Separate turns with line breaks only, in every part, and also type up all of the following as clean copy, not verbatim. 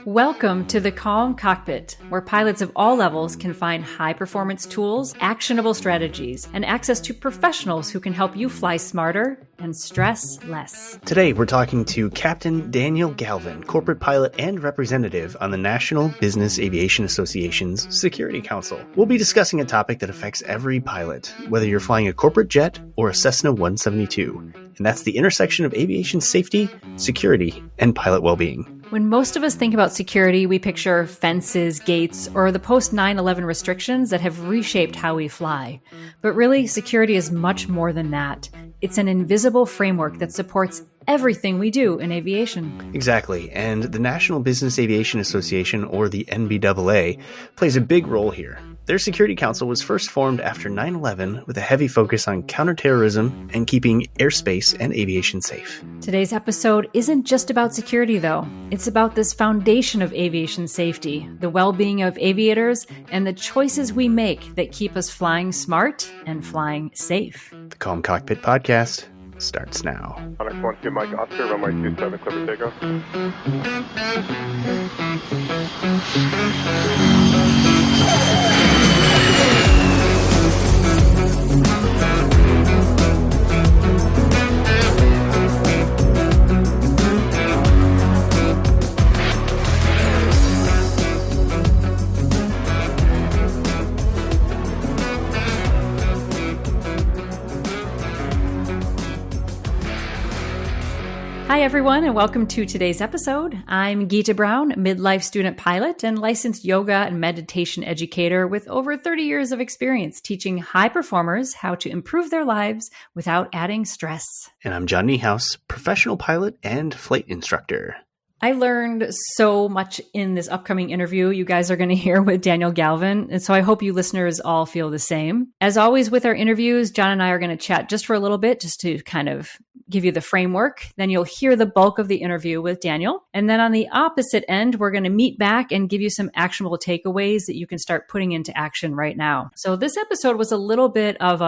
Welcome to the Calm Cockpit, where pilots of all levels can find high-performance tools, actionable strategies, and access to professionals who can help you fly smarter and stress less.
Today, we're talking to Captain Daniel Galvin, corporate pilot and representative on the National Business Aviation Association's Security Council. We'll be discussing a topic that affects every pilot, whether you're flying a corporate jet or a Cessna 172, and that's the intersection of aviation safety, security, and pilot well-being.
When most of us think about security, we picture fences, gates, or the post-9/11 restrictions that have reshaped how we fly. But really, security is much more than that. It's an invisible framework that supports everything we do in aviation.
Exactly, and the National Business Aviation Association, or the NBAA, plays a big role here. Their Security Council was first formed after 9/11 with a heavy focus on counterterrorism and keeping airspace and aviation safe.
Today's episode isn't just about security, though. It's about this foundation of aviation safety, the well-being of aviators, and the choices we make that keep us flying smart and flying safe.
The Calm Cockpit Podcast starts now.
Onyx 12 Mike Oscar, runway 27, clear for takeoff.
Hi, everyone, and welcome to today's episode. I'm Geeta Brown, midlife student pilot and licensed yoga and meditation educator with over 30 years of experience teaching high performers how to improve their lives without adding stress.
And I'm John Niehaus, professional pilot and flight instructor.
I learned so much in this upcoming interview you guys are going to hear with Daniel Galvin, and so I hope you listeners all feel the same. As always with our interviews, John and I are going to chat just for a little bit, just to kind of give you the framework. Then you'll hear the bulk of the interview with Daniel. And then on the opposite end, we're going to meet back and give you some actionable takeaways that you can start putting into action right now. So this episode was a little bit of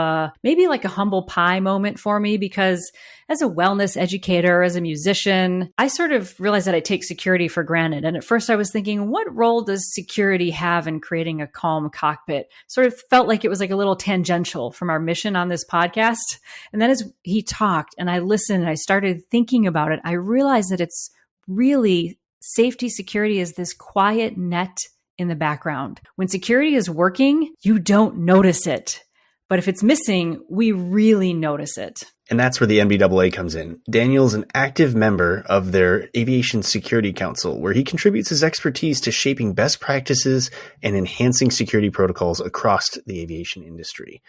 maybe like a humble pie moment for me, because as a wellness educator, as a musician, I sort of realized that I take security for granted. And at first I was thinking, what role does security have in creating a calm cockpit? Sort of felt like it was like a little tangential from our mission on this podcast. And then as he talked and I listened and I started thinking about it, I realized that it's really safety security is this quiet net in the background. When security is working, you don't notice it. But if it's missing, we really notice it.
And that's where the NBAA comes in. Daniel's an active member of their Aviation Security Council, where he contributes his expertise to shaping best practices and enhancing security protocols across the aviation industry.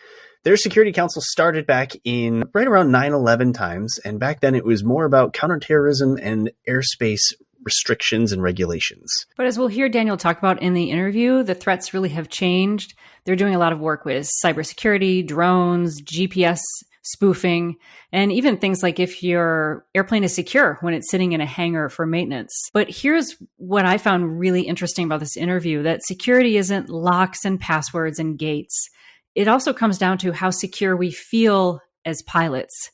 Their Security Council started back in right around 9/11 times, and back then it was more about counterterrorism and airspace restrictions and regulations.
But as we'll hear Daniel talk about in the interview, the threats really have changed. They're doing a lot of work with cybersecurity, drones, GPS spoofing, and even things like if your airplane is secure when it's sitting in a hangar for maintenance. But here's what I found really interesting about this interview, that security isn't locks and passwords and gates. It also comes down to how secure we feel as pilots.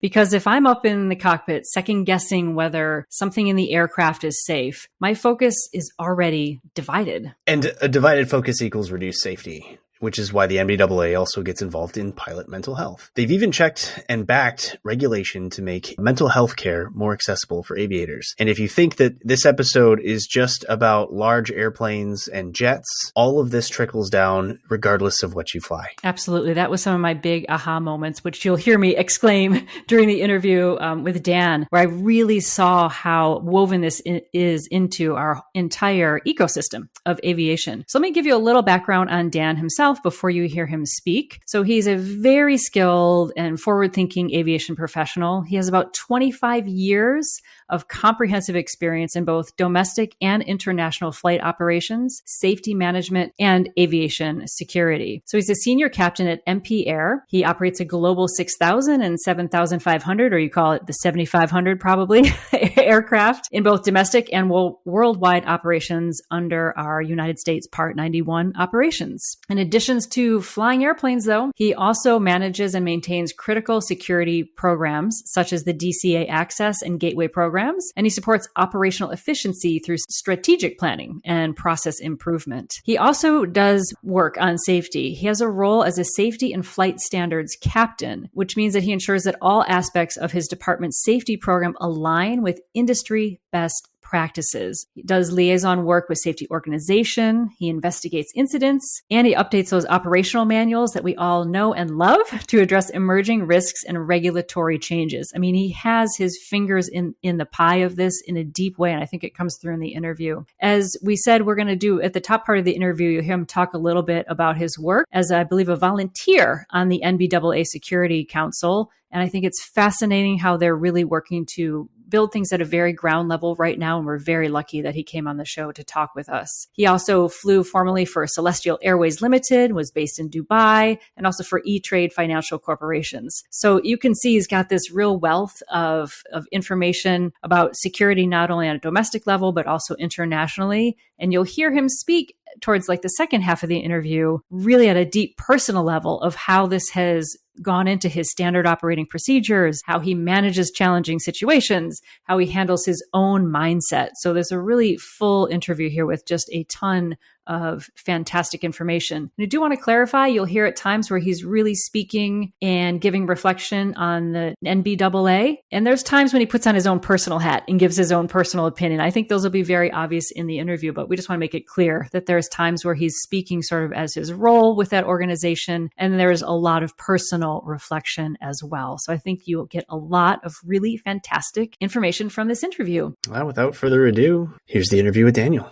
Because if I'm up in the cockpit second guessing whether something in the aircraft is safe, my focus is already divided.
And a divided focus equals reduced safety, which is why the NBAA also gets involved in pilot mental health. They've even checked and backed regulation to make mental health care more accessible for aviators. And if you think that this episode is just about large airplanes and jets, all of this trickles down regardless of what you fly.
Absolutely. That was some of my big aha moments, which you'll hear me exclaim during the interview with Dan, where I really saw how woven this is into our entire ecosystem of aviation. So let me give you a little background on Dan himself before you hear him speak. So he's a very skilled and forward-thinking aviation professional. He has about 25 years of comprehensive experience in both domestic and international flight operations, safety management, and aviation security. So he's a senior captain at MP Air. He operates a Global 6000 and 7500, or you call it the 7500 probably, aircraft in both domestic and worldwide operations under our United States Part 91 operations. In addition additions to flying airplanes, though, he also manages and maintains critical security programs such as the DCA access and gateway programs, and he supports operational efficiency through strategic planning and process improvement. He also does work on safety. He has a role as a safety and flight standards captain, which means that he ensures that all aspects of his department's safety program align with industry best practices. He does liaison work with safety organization. He investigates incidents, and he updates those operational manuals that we all know and love to address emerging risks and regulatory changes. I mean, he has his fingers in the pie of this in a deep way, and I think it comes through in the interview. As we said, we're going to do at the top part of the interview, you'll hear him talk a little bit about his work as, I believe, a volunteer on the NBAA Security Council. And I think it's fascinating how they're really working to build things at a very ground level right now. And we're very lucky that he came on the show to talk with us. He also flew formerly for Celestial Airways Limited, was based in Dubai, and also for E-Trade Financial Corporations. So you can see he's got this real wealth of information about security, not only on a domestic level, but also internationally. And you'll hear him speak towards like the second half of the interview, really at a deep personal level of how this has gone into his standard operating procedures, how he manages challenging situations, how he handles his own mindset. So there's a really full interview here with just a ton of fantastic information. And I do want to clarify, you'll hear at times where he's really speaking and giving reflection on the NBAA. And there's times when he puts on his own personal hat and gives his own personal opinion. I think those will be very obvious in the interview, but we just want to make it clear that there's times where he's speaking sort of as his role with that organization. And there's a lot of personal reflection as well. So I think you'll get a lot of really fantastic information from this interview.
Well, without further ado, here's the interview with Daniel.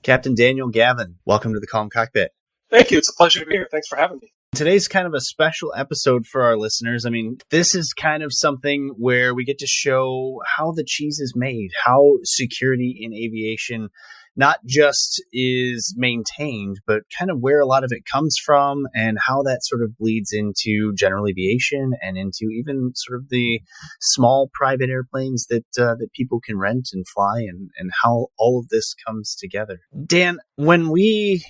Captain Daniel Galvin, welcome to the Calm Cockpit.
Thank you. It's a pleasure to be here. Thanks for having me.
Today's kind of a special episode for our listeners. I mean, this is kind of something where we get to show how the cheese is made, how security in aviation not just is maintained, but kind of where a lot of it comes from and how that sort of bleeds into general aviation and into even sort of the small private airplanes that people can rent and fly, and how all of this comes together. Dan, when we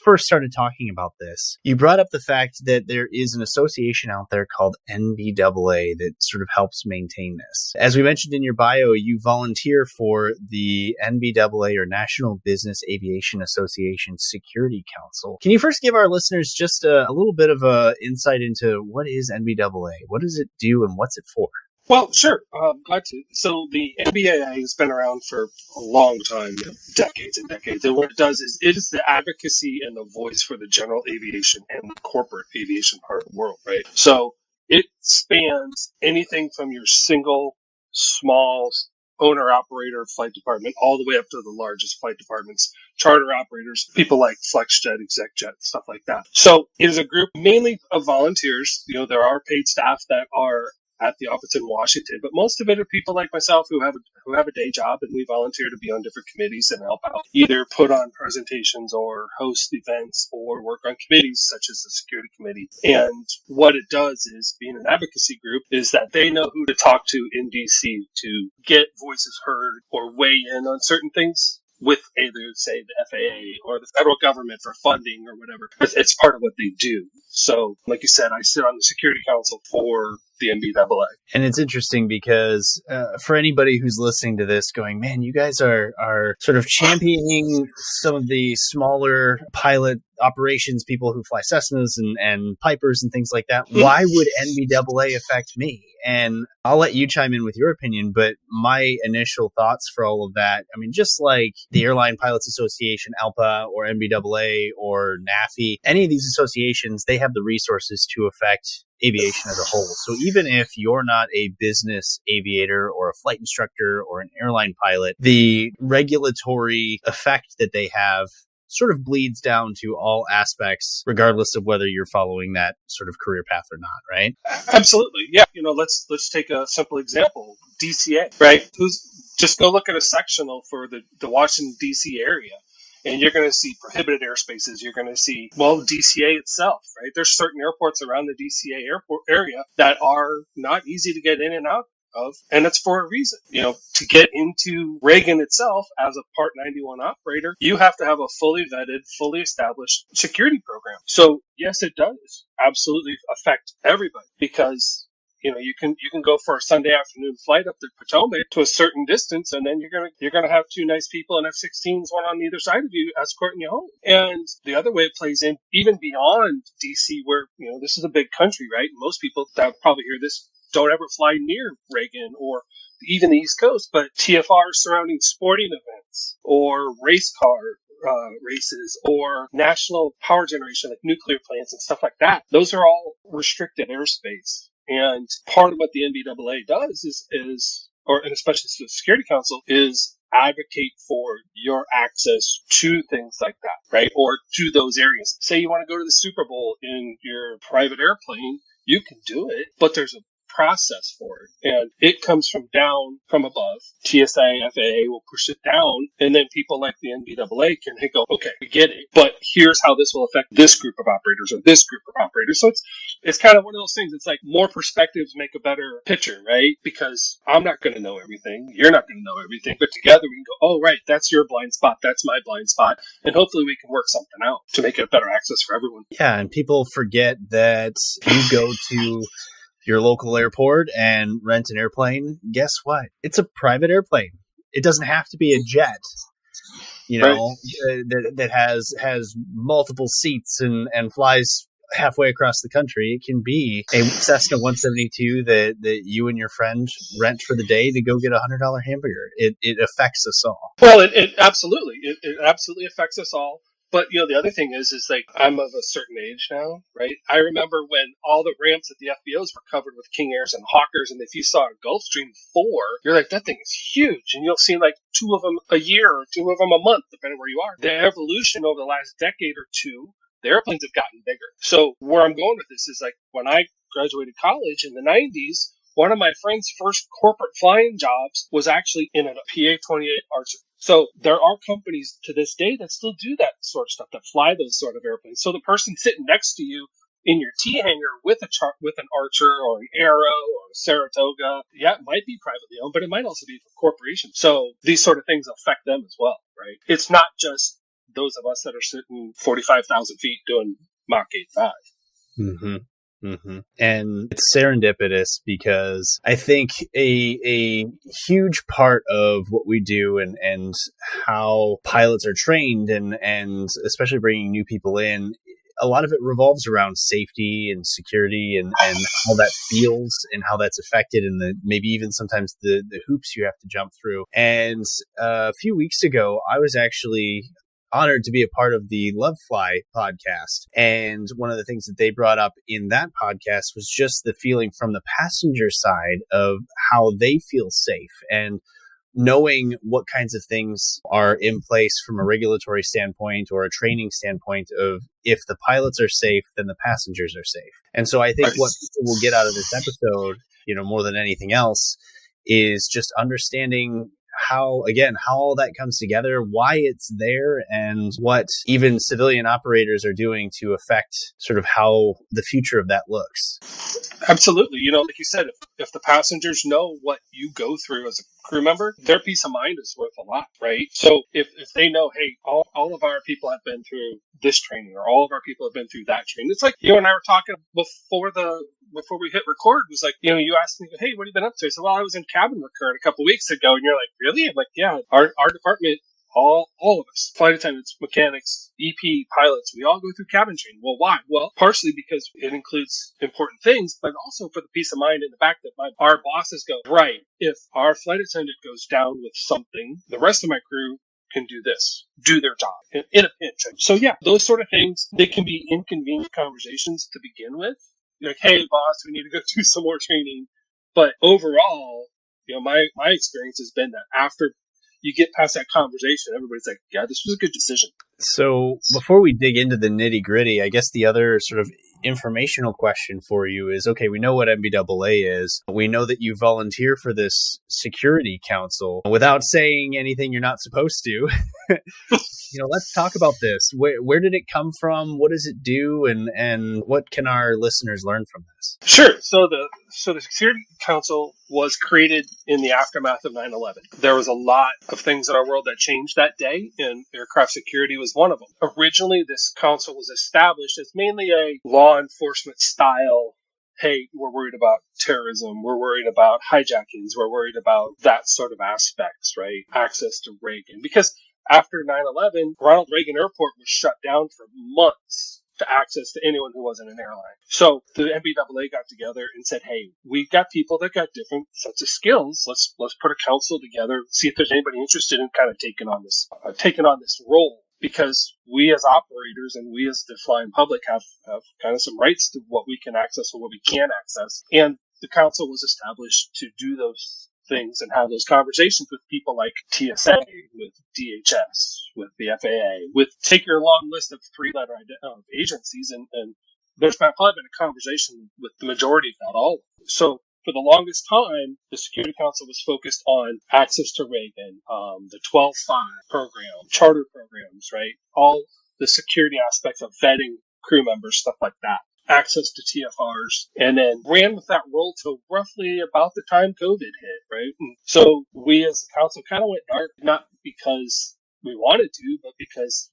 first started talking about this, you brought up the fact that there is an association out there called NBAA that sort of helps maintain this. As we mentioned in your bio, you volunteer for the NBAA, or National Business Aviation Association Security Council. Can you first give our listeners just a little bit of a insight into what is NBAA? What does it do and what's it for?
Well, sure. Glad to. So the NBAA has been around for a long time, decades and decades. And what it does is it is the advocacy and the voice for the general aviation and corporate aviation part of the world, right? So it spans anything from your single, small owner-operator flight department all the way up to the largest flight departments, charter operators, people like FlexJet, ExecJet, stuff like that. So it is a group mainly of volunteers. You know, there are paid staff that are at the office in Washington, but most of it are people like myself who have a day job, and we volunteer to be on different committees and help out, either put on presentations or host events or work on committees such as the security committee. And what it does is, being an advocacy group, is that they know who to talk to in DC to get voices heard or weigh in on certain things with either, say, the FAA or the federal government for funding or whatever. It's part of what they do. So, like you said, I sit on the Security Council for the NBAA.
And it's interesting because for anybody who's listening to this going, man, you guys are sort of championing some of the smaller pilot operations, people who fly Cessnas and Pipers and things like that. Why would NBAA affect me? And I'll let you chime in with your opinion, but my initial thoughts for all of that, I mean, just like the Airline Pilots Association, ALPA, or NBAA, or NAFI, any of these associations, they have the resources to affect aviation as a whole. So even if you're not a business aviator or a flight instructor or an airline pilot, the regulatory effect that they have sort of bleeds down to all aspects, regardless of whether you're following that sort of career path or not, right?
Absolutely. Yeah. You know, let's take a simple example. DCA, right? Just go look at a sectional for the Washington, D.C. area, and you're going to see prohibited airspaces. You're going to see, DCA itself, right? There's certain airports around the DCA airport area that are not easy to get in and out of, and it's for a reason. To get into Reagan itself as a Part 91 operator, you have to have a fully vetted, fully established security program. So yes, it does absolutely affect everybody, because you can go for a Sunday afternoon flight up the Potomac to a certain distance, and then you're gonna have two nice people in F-16s, one on either side of you, escorting you home. And the other way it plays in, even beyond DC, where this is a big country, right? Most people that probably hear this don't ever fly near Reagan or even the East Coast, but TFR surrounding sporting events or race car races or national power generation, like nuclear plants and stuff like that. Those are all restricted airspace. And part of what the NBAA does and especially the Security Council, is advocate for your access to things like that, right? Or to those areas. Say you want to go to the Super Bowl in your private airplane, you can do it, but there's a process for it, and it comes from down from above. TSA, FAA will push it down, and then people like the NBAA can go, okay, we get it, but here's how this will affect this group of operators or this group of operators. So it's kind of one of those things. It's like more perspectives make a better picture, right? Because I'm not going to know everything, you're not going to know everything, but together we can go, oh right, that's your blind spot, that's my blind spot, and hopefully we can work something out to make it better access for everyone.
Yeah, and people forget that if you go to your local airport and rent an airplane, guess what? It's a private airplane. It doesn't have to be a jet, right, that has multiple seats and flies halfway across the country. It can be a Cessna 172 that you and your friend rent for the day to go get $100 hamburger. It affects us all.
Well, it absolutely affects us all. But the other thing is like, I'm of a certain age now, right? I remember when all the ramps at the FBOs were covered with King Airs and Hawkers, and if you saw a Gulfstream 4, you're like, that thing is huge, and you'll see like 2 of them a year or 2 of them a month, depending where you are. The evolution over the last decade or two, the airplanes have gotten bigger. So where I'm going with this is like, when I graduated college in the 90s, one of my friend's first corporate flying jobs was actually in a PA-28 Archer. So there are companies to this day that still do that sort of stuff, that fly those sort of airplanes. So the person sitting next to you in your T hangar with an Archer or an Arrow or a Saratoga, yeah, it might be privately owned, but it might also be for corporations. So these sort of things affect them as well, right? It's not just those of us that are sitting 45,000 feet doing Mach 8.5.
Mm-hmm. Mm-hmm. And it's serendipitous, because I think a huge part of what we do and how pilots are trained and especially bringing new people in, a lot of it revolves around safety and security and how that feels and how that's affected, and maybe even sometimes the hoops you have to jump through. And a few weeks ago, I was actually honored to be a part of the Love Fly podcast. And one of the things that they brought up in that podcast was just the feeling from the passenger side of how they feel safe, and knowing what kinds of things are in place from a regulatory standpoint or a training standpoint of, if the pilots are safe, then the passengers are safe. And so I think what people will get out of this episode, more than anything else, is just understanding how all that comes together, why it's there, and what even civilian operators are doing to affect sort of how the future of that looks.
Absolutely. Like you said, if the passengers know what you go through as a crew member, their peace of mind is worth a lot, right? So if they know, hey, all of our people have been through this training, or all of our people have been through that training. It's like you and I were talking before we hit record, was like, you asked me, hey, what have you been up to? I said, well, I was in cabin recurrent a couple of weeks ago. And you're like, really? I'm like, yeah, our department, all of us, flight attendants, mechanics, EP, pilots, we all go through cabin training. Well, why? Well, partially because it includes important things, but also for the peace of mind in the fact that our bosses go, right, if our flight attendant goes down with something, the rest of my crew can do this, do their job in a pinch. So yeah, those sort of things, they can be inconvenient conversations to begin with. You're like, hey, boss, we need to go do some more training. But overall, my experience has been that after you get past that conversation, everybody's like, yeah, this was a good decision.
So before we dig into the nitty gritty, I guess the other sort of informational question for you is, okay, we know what NBAA is. We know that you volunteer for this security council without saying anything you're not supposed to. Let's talk about this. Where did it come from? What does it do? And what can our listeners learn from this?
Sure. So the Security Council was created in the aftermath of 9/11. There was a lot of things in our world that changed that day, and aircraft security was one of them. Originally, this council was established as mainly a law enforcement style. Hey, we're worried about terrorism. We're worried about hijackings. We're worried about that sort of aspects, right? Access to Reagan. Because after 9/11, Ronald Reagan Airport was shut down for months to access to anyone who wasn't an airline. So the NBAA got together and said, hey, we've got people that got different sets of skills. Let's put a council together, see if there's anybody interested in kind of taking on this role. Because we as operators and we as the flying public have kind of some rights to what we can access or what we can't access. And the council was established to do those things and have those conversations with people like TSA, with DHS, with the FAA, take your long list of three-letter agencies, and there's probably been a conversation with the majority, if not all. So for the longest time, the Security Council was focused on access to Reagan, the 12-5 program, charter programs, right? All the security aspects of vetting crew members, stuff like that. Access to TFRs, and then ran with that role till roughly about the time COVID hit, right? And so we as the council kind of went dark, not because we wanted to, but because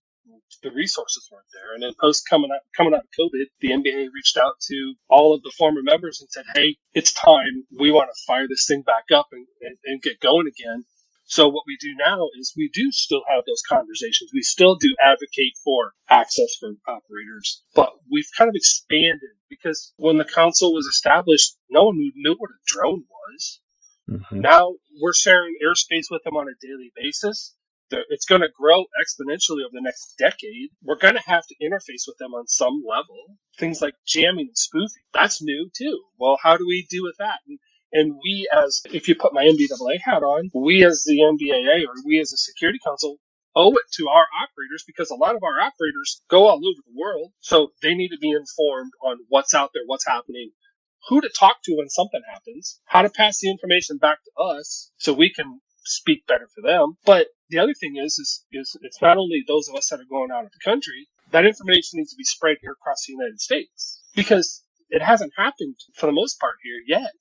the resources weren't there. And then coming out of COVID, the NBA reached out to all of the former members and said, hey, it's time. We want to fire this thing back up and get going again. So what we do now is we do still have those conversations. We still do advocate for access for operators, but we've kind of expanded because when the council was established, no one knew what a drone was. Mm-hmm. Now we're sharing airspace with them on a daily basis. It's going to grow exponentially over the next decade. We're going to have to interface with them on some level. Things like jamming and spoofing, that's new too. Well, how do we deal with that? And we if you put my NBAA hat on, we as the NBAA or we as the Security Council owe it to our operators because a lot of our operators go all over the world. So they need to be informed on what's out there, what's happening, who to talk to when something happens, how to pass the information back to us so we can speak better for them. But the other thing is it's not only those of us that are going out of the country, that information needs to be spread here across the United States because it hasn't happened for the most part here yet.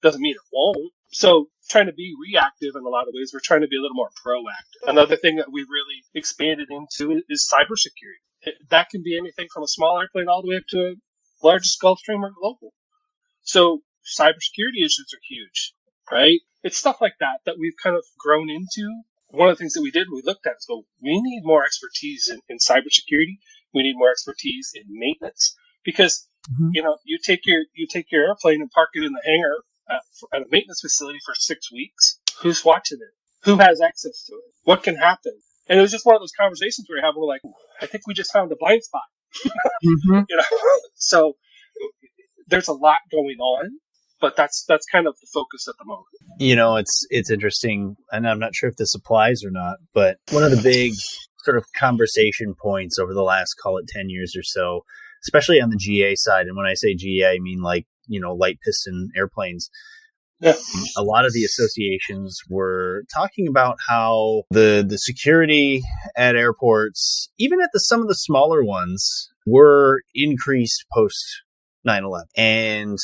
Doesn't mean it won't. So trying to be reactive in a lot of ways, we're trying to be a little more proactive. Another thing that we've really expanded into is cybersecurity. That can be anything from a small airplane all the way up to a large Gulfstream or global. So cybersecurity issues are huge, right? It's stuff like that we've kind of grown into. One of the things that we did, we looked at is we need more expertise in cybersecurity. We need more expertise in maintenance because, you take your airplane and park it in the hangar at a maintenance facility for 6 weeks. Who's watching it? Who has access to it? What can happen? And it was just one of those conversations we were having. We're like, I think we just found a blind spot. Mm-hmm. So there's a lot going on, but that's kind of the focus at the moment.
It's interesting, and I'm not sure if this applies or not, but one of the big sort of conversation points over the last, call it 10 years or so, especially on the GA side. And when I say GA, I mean light piston airplanes. Yeah. A lot of the associations were talking about how the security at airports, even at some of the smaller ones, were increased post 9/11. And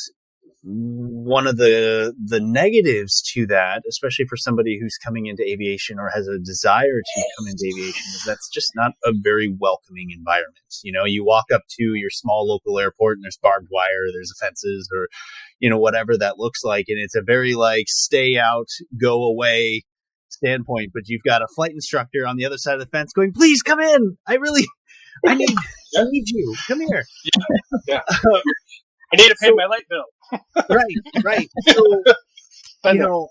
one of the negatives to that, especially for somebody who's coming into aviation or has a desire to come into aviation, is that's just not a very welcoming environment. You walk up to your small local airport and there's barbed wire, there's fences, or whatever that looks like, and it's a very stay out, go away standpoint. But you've got a flight instructor on the other side of the fence going, "Please come in. I need you. Come here."
Yeah. I need to pay my light bill.
Right. So,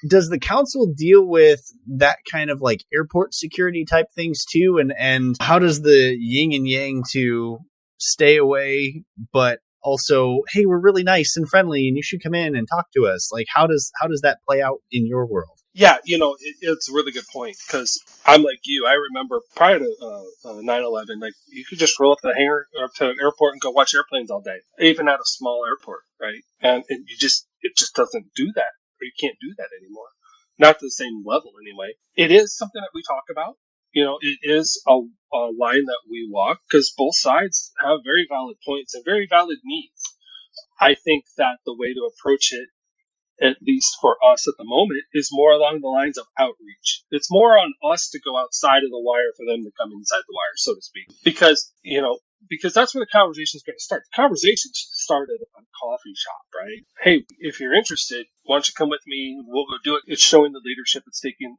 does the council deal with that kind of airport security type things too? And how does the yin and yang to stay away, but also, hey, we're really nice and friendly and you should come in and talk to us? Like, how does that play out in your world?
Yeah, it's a really good point because I'm like you. I remember prior to 9/11, like you could just roll up to the hangar or up to an airport and go watch airplanes all day, even at a small airport, right? And it just doesn't do that, or you can't do that anymore. Not to the same level, anyway. It is something that we talk about. It is a line that we walk because both sides have very valid points and very valid needs. I think that the way to approach it, at least for us at the moment, is more along the lines of outreach. It's more on us to go outside of the wire for them to come inside the wire, so to speak. Because that's where the conversation is going to start. The conversation started at a coffee shop, right? Hey, if you're interested, why don't you come with me? We'll go do it. It's showing the leadership. It's taking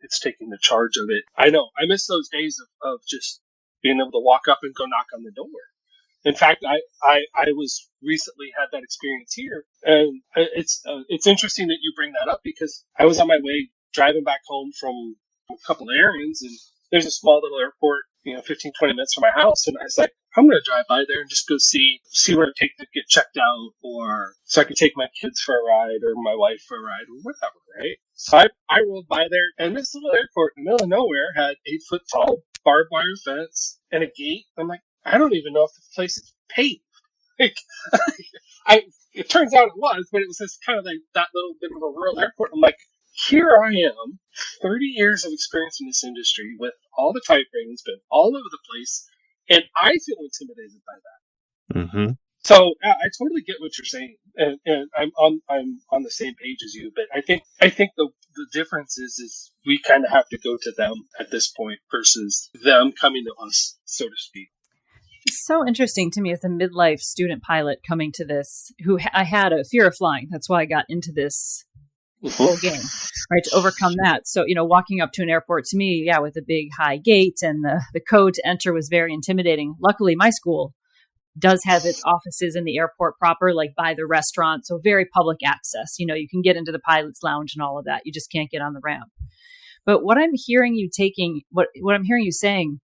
the charge of it. I know. I miss those days of just being able to walk up and go knock on the door. In fact, I was recently had that experience here, and it's interesting that you bring that up because I was on my way driving back home from a couple of errands, and there's a small little airport, 15, 20 minutes from my house, and I was like, I'm going to drive by there and just go see where to take to get checked out, or so I could take my kids for a ride or my wife for a ride or whatever, right? So I rolled by there, and this little airport in the middle of nowhere had 8-foot tall barbed wire fence and a gate. I'm like, I don't even know if the place is paved. Like, it turns out it was, but it was just kind of like that little bit of a rural airport. I'm like, here I am, 30 years of experience in this industry with all the type ratings, been all over the place, and I feel intimidated by that.
Mm-hmm.
So I totally get what you're saying, and I'm on the same page as you. But I think the difference is we kind of have to go to them at this point versus them coming to us, so to speak.
It's so interesting to me as a midlife student pilot coming to this, I had a fear of flying. That's why I got into this whole game, right? To overcome that. So, walking up to an airport to me, with a big high gate and the code to enter was very intimidating. Luckily, my school does have its offices in the airport proper, like by the restaurant. So very public access. You can get into the pilot's lounge and all of that. You just can't get on the ramp. But what I'm hearing you saying,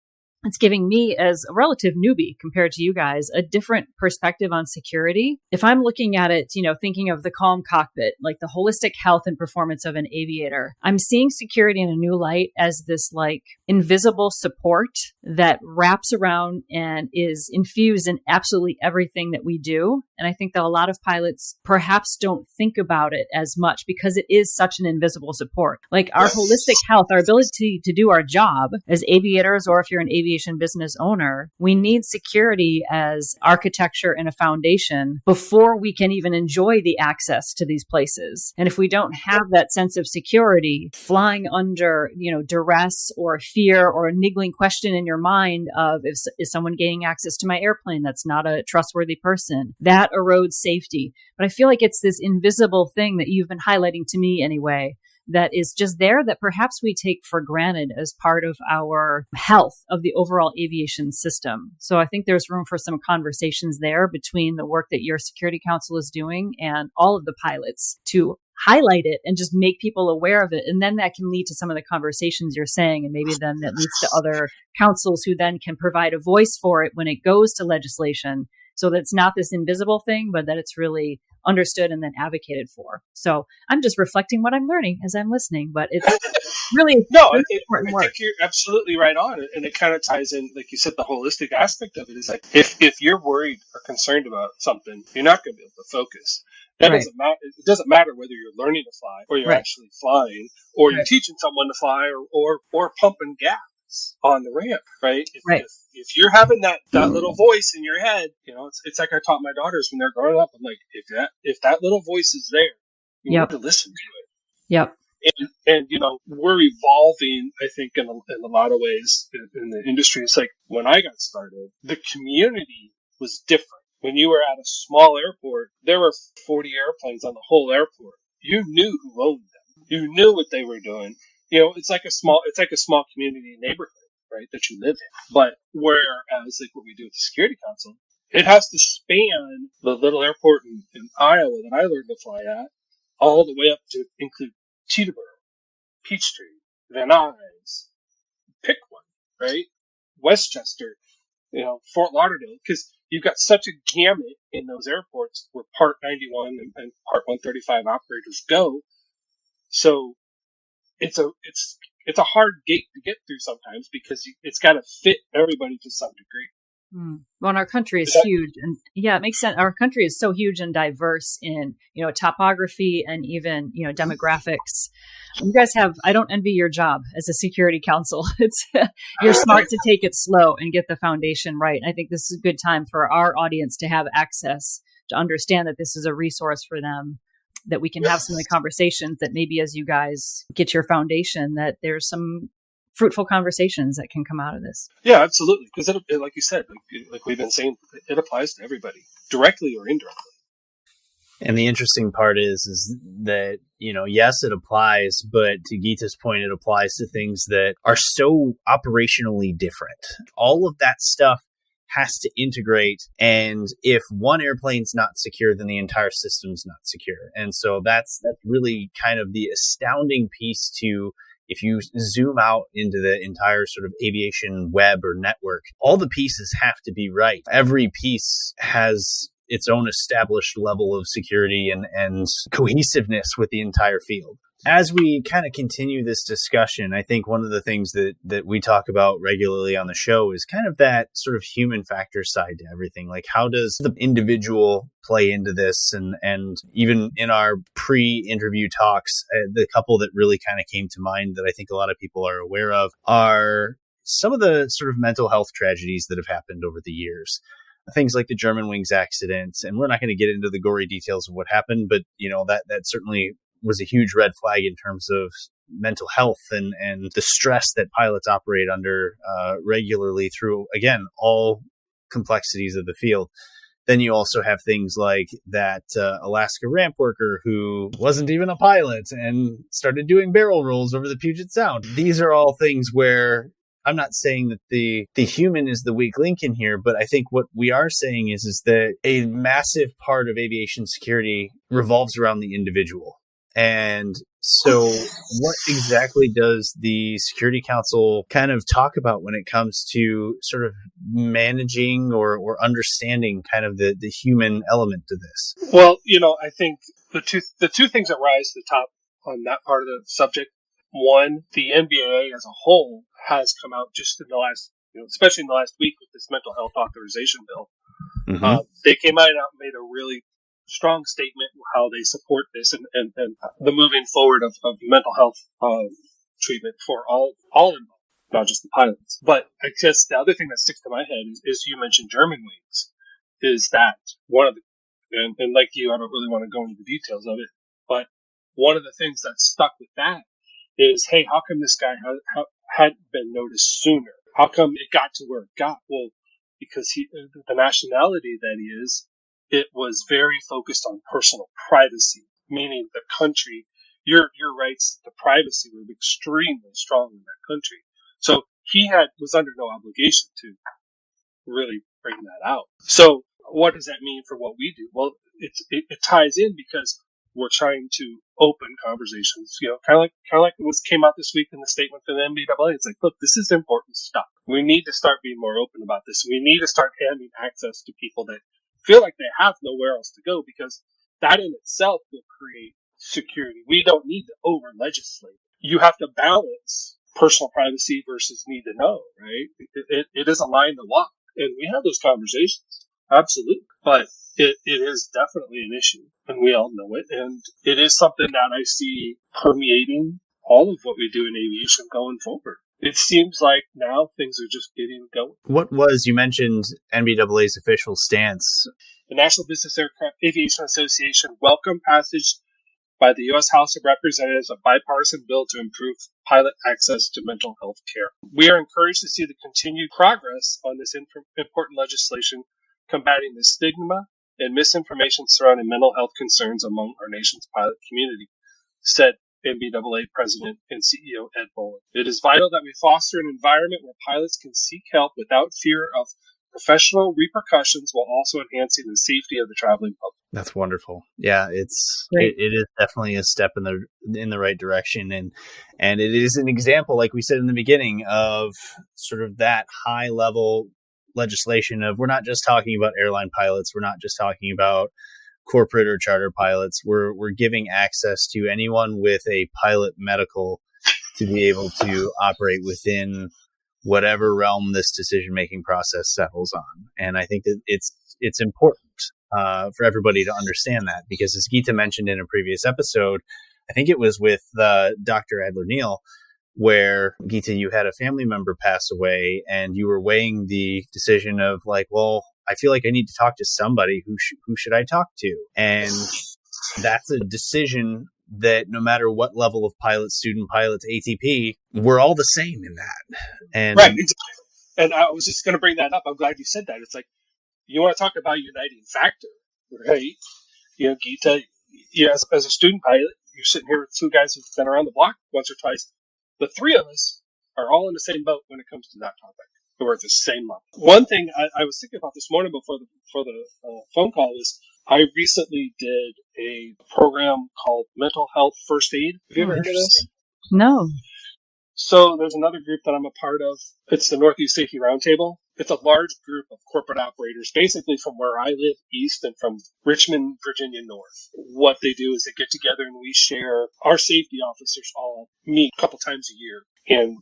it's giving me, as a relative newbie compared to you guys, a different perspective on security. If I'm looking at it, thinking of the calm cockpit, like the holistic health and performance of an aviator, I'm seeing security in a new light as this like invisible support that wraps around and is infused in absolutely everything that we do. And I think that a lot of pilots perhaps don't think about it as much because it is such an invisible support. Like our holistic health, our ability to do our job as aviators, or if you're an aviation business owner, we need security as architecture and a foundation before we can even enjoy the access to these places. And if we don't have that sense of security, flying under, duress or fear or a niggling question in your mind of is someone gaining access to my airplane that's not a trustworthy person, that erodes safety. But I feel like it's this invisible thing that you've been highlighting to me anyway, that is just there that perhaps we take for granted as part of our health of the overall aviation system. So I think there's room for some conversations there between the work that your security council is doing and all of the pilots to highlight it and just make people aware of it. And then that can lead to some of the conversations you're saying. And maybe then that leads to other councils who then can provide a voice for it when it goes to legislation, so that it's not this invisible thing, but that it's really understood and then advocated for. So I'm just reflecting what I'm learning as I'm listening, but it's really
I think you're absolutely right on it. And it kind of ties in, like you said, the holistic aspect of it is like, if you're worried or concerned about something, you're not going to be able to focus. That doesn't matter. It doesn't matter whether you're learning to fly or you're actually flying or you're teaching someone to fly or pumping gas on the ramp, right? If you're having that little voice in your head, it's like I taught my daughters when they're growing up. I'm like, if that little voice is there, you need to listen to it.
Yep.
And we're evolving, I think, in a lot of ways in the industry. It's like when I got started, the community was different. When you were at a small airport, there were 40 airplanes on the whole airport. You knew who owned them. You knew what they were doing. It's like a small community neighborhood, right, that you live in. But whereas like what we do with the Security Council, it has to span the little airport in Iowa that I learned to fly at, all the way up to include Teterboro, Peachtree, Van Nuys, pick one, right? Westchester, Fort Lauderdale, because you've got such a gamut in those airports where Part 91 and Part 135 operators go. So it's a hard gate to get through sometimes because it's got to fit everybody to some degree.
Well, and our country is huge, and yeah, it makes sense. Our country is so huge and diverse in, topography and even, demographics. You guys I don't envy your job as a security counsel. You're smart to take it slow and get the foundation right. I think this is a good time for our audience to have access to understand that this is a resource for them, that we can have some of the conversations that maybe as you guys get your foundation, that there's some fruitful conversations that can come out of this.
Yeah, absolutely. Because like you said, like we've been saying, it applies to everybody, directly or indirectly.
And the interesting part is that, yes, it applies, but to Geeta's point, it applies to things that are so operationally different. All of that stuff has to integrate. And if one airplane's not secure, then the entire system's not secure. And so that's really kind of the astounding piece to, if you zoom out into the entire sort of aviation web or network, all the pieces have to be right. Every piece has its own established level of security and cohesiveness with the entire field. As we kind of continue this discussion, I think one of the things that we talk about regularly on the show is kind of that sort of human factor side to everything. Like, how does the individual play into this? And even in our pre-interview talks, the couple that really kind of came to mind that I think a lot of people are aware of are some of the sort of mental health tragedies that have happened over the years. Things like the Germanwings accident, and we're not going to get into the gory details of what happened, but that certainly was a huge red flag in terms of mental health and the stress that pilots operate under regularly through, again, all complexities of the field. Then you also have things like that Alaska ramp worker who wasn't even a pilot and started doing barrel rolls over the Puget Sound. These are all things where I'm not saying that the human is the weak link in here, but I think what we are saying is that a massive part of aviation security revolves around the individual. And so what exactly does the Security Council kind of talk about when it comes to sort of managing or understanding kind of the human element to this?
Well, I think the two things that rise to the top on that part of the subject, one, the NBAA as a whole has come out just in the last, especially in the last week with this mental health authorization bill. Mm-hmm. They came out and made a really strong statement how they support this and the moving forward of mental health treatment for all involved, not just the pilots. But I guess the other thing that sticks to my head is you mentioned Germanwings, is that one of the, and like you, I don't really want to go into the details of it, but one of the things that stuck with that is, hey, how come this guy hadn't been noticed sooner? How come it got to where it got? Well, because the nationality that he is, it was very focused on personal privacy, meaning the country, your rights to privacy were extremely strong in that country. So he was under no obligation to really bring that out. So what does that mean for what we do? Well, it ties in because we're trying to open conversations, kind of like what came out this week in the statement for the NBAA. It's like, look, this is important stuff. We need to start being more open about this. We need to start handing access to people that feel like they have nowhere else to go, because that in itself will create security. We don't need to over legislate. You have to balance personal privacy versus need to know, right? It is a line to walk, and we have those conversations, absolutely. But it is definitely an issue, and we all know it, and it is something that I see permeating all of what we do in aviation going forward. It seems like now things are just getting going.
What was, you mentioned NBAA's official stance.
The National Business Aircraft Aviation Association welcomed passage by the U.S. House of Representatives a bipartisan bill to improve pilot access to mental health care. We are encouraged to see the continued progress on this important legislation combating the stigma and misinformation surrounding mental health concerns among our nation's pilot community, said NBAA President and CEO Ed Boland. It is vital that we foster an environment where pilots can seek help without fear of professional repercussions, while also enhancing the safety of the traveling public.
That's wonderful. Yeah, it is definitely a step in the right direction, and it is an example, like we said in the beginning, of sort of that high level legislation of we're not just talking about airline pilots. We're not just talking about corporate or charter pilots. We're giving access to anyone with a pilot medical to be able to operate within whatever realm this decision-making process settles on. And I think that it's important for everybody to understand that, because as Geeta mentioned in a previous episode, I think it was with Dr. Adler-Neal, where Geeta, you had a family member pass away and you were weighing the decision of like, well, I feel like I need to talk to somebody. Who should I talk to? And that's a decision that no matter what level of pilot, student pilots, ATP, we're all the same in that. And
right. And I was just going to bring that up. I'm glad you said that. It's like, you want to talk about a uniting factor, right? Geeta, as a student pilot, you're sitting here with two guys who've been around the block once or twice. The three of us are all in the same boat when it comes to that topic. We're at the same level. One thing I was thinking about this morning before the phone call was I recently did a program called Mental Health First Aid. Have you ever heard of this?
No.
So there's another group that I'm a part of. It's the Northeast Safety Roundtable. It's a large group of corporate operators, basically from where I live east and from Richmond, Virginia north. What they do is they get together and we share. Our safety officers all meet a couple times a year. And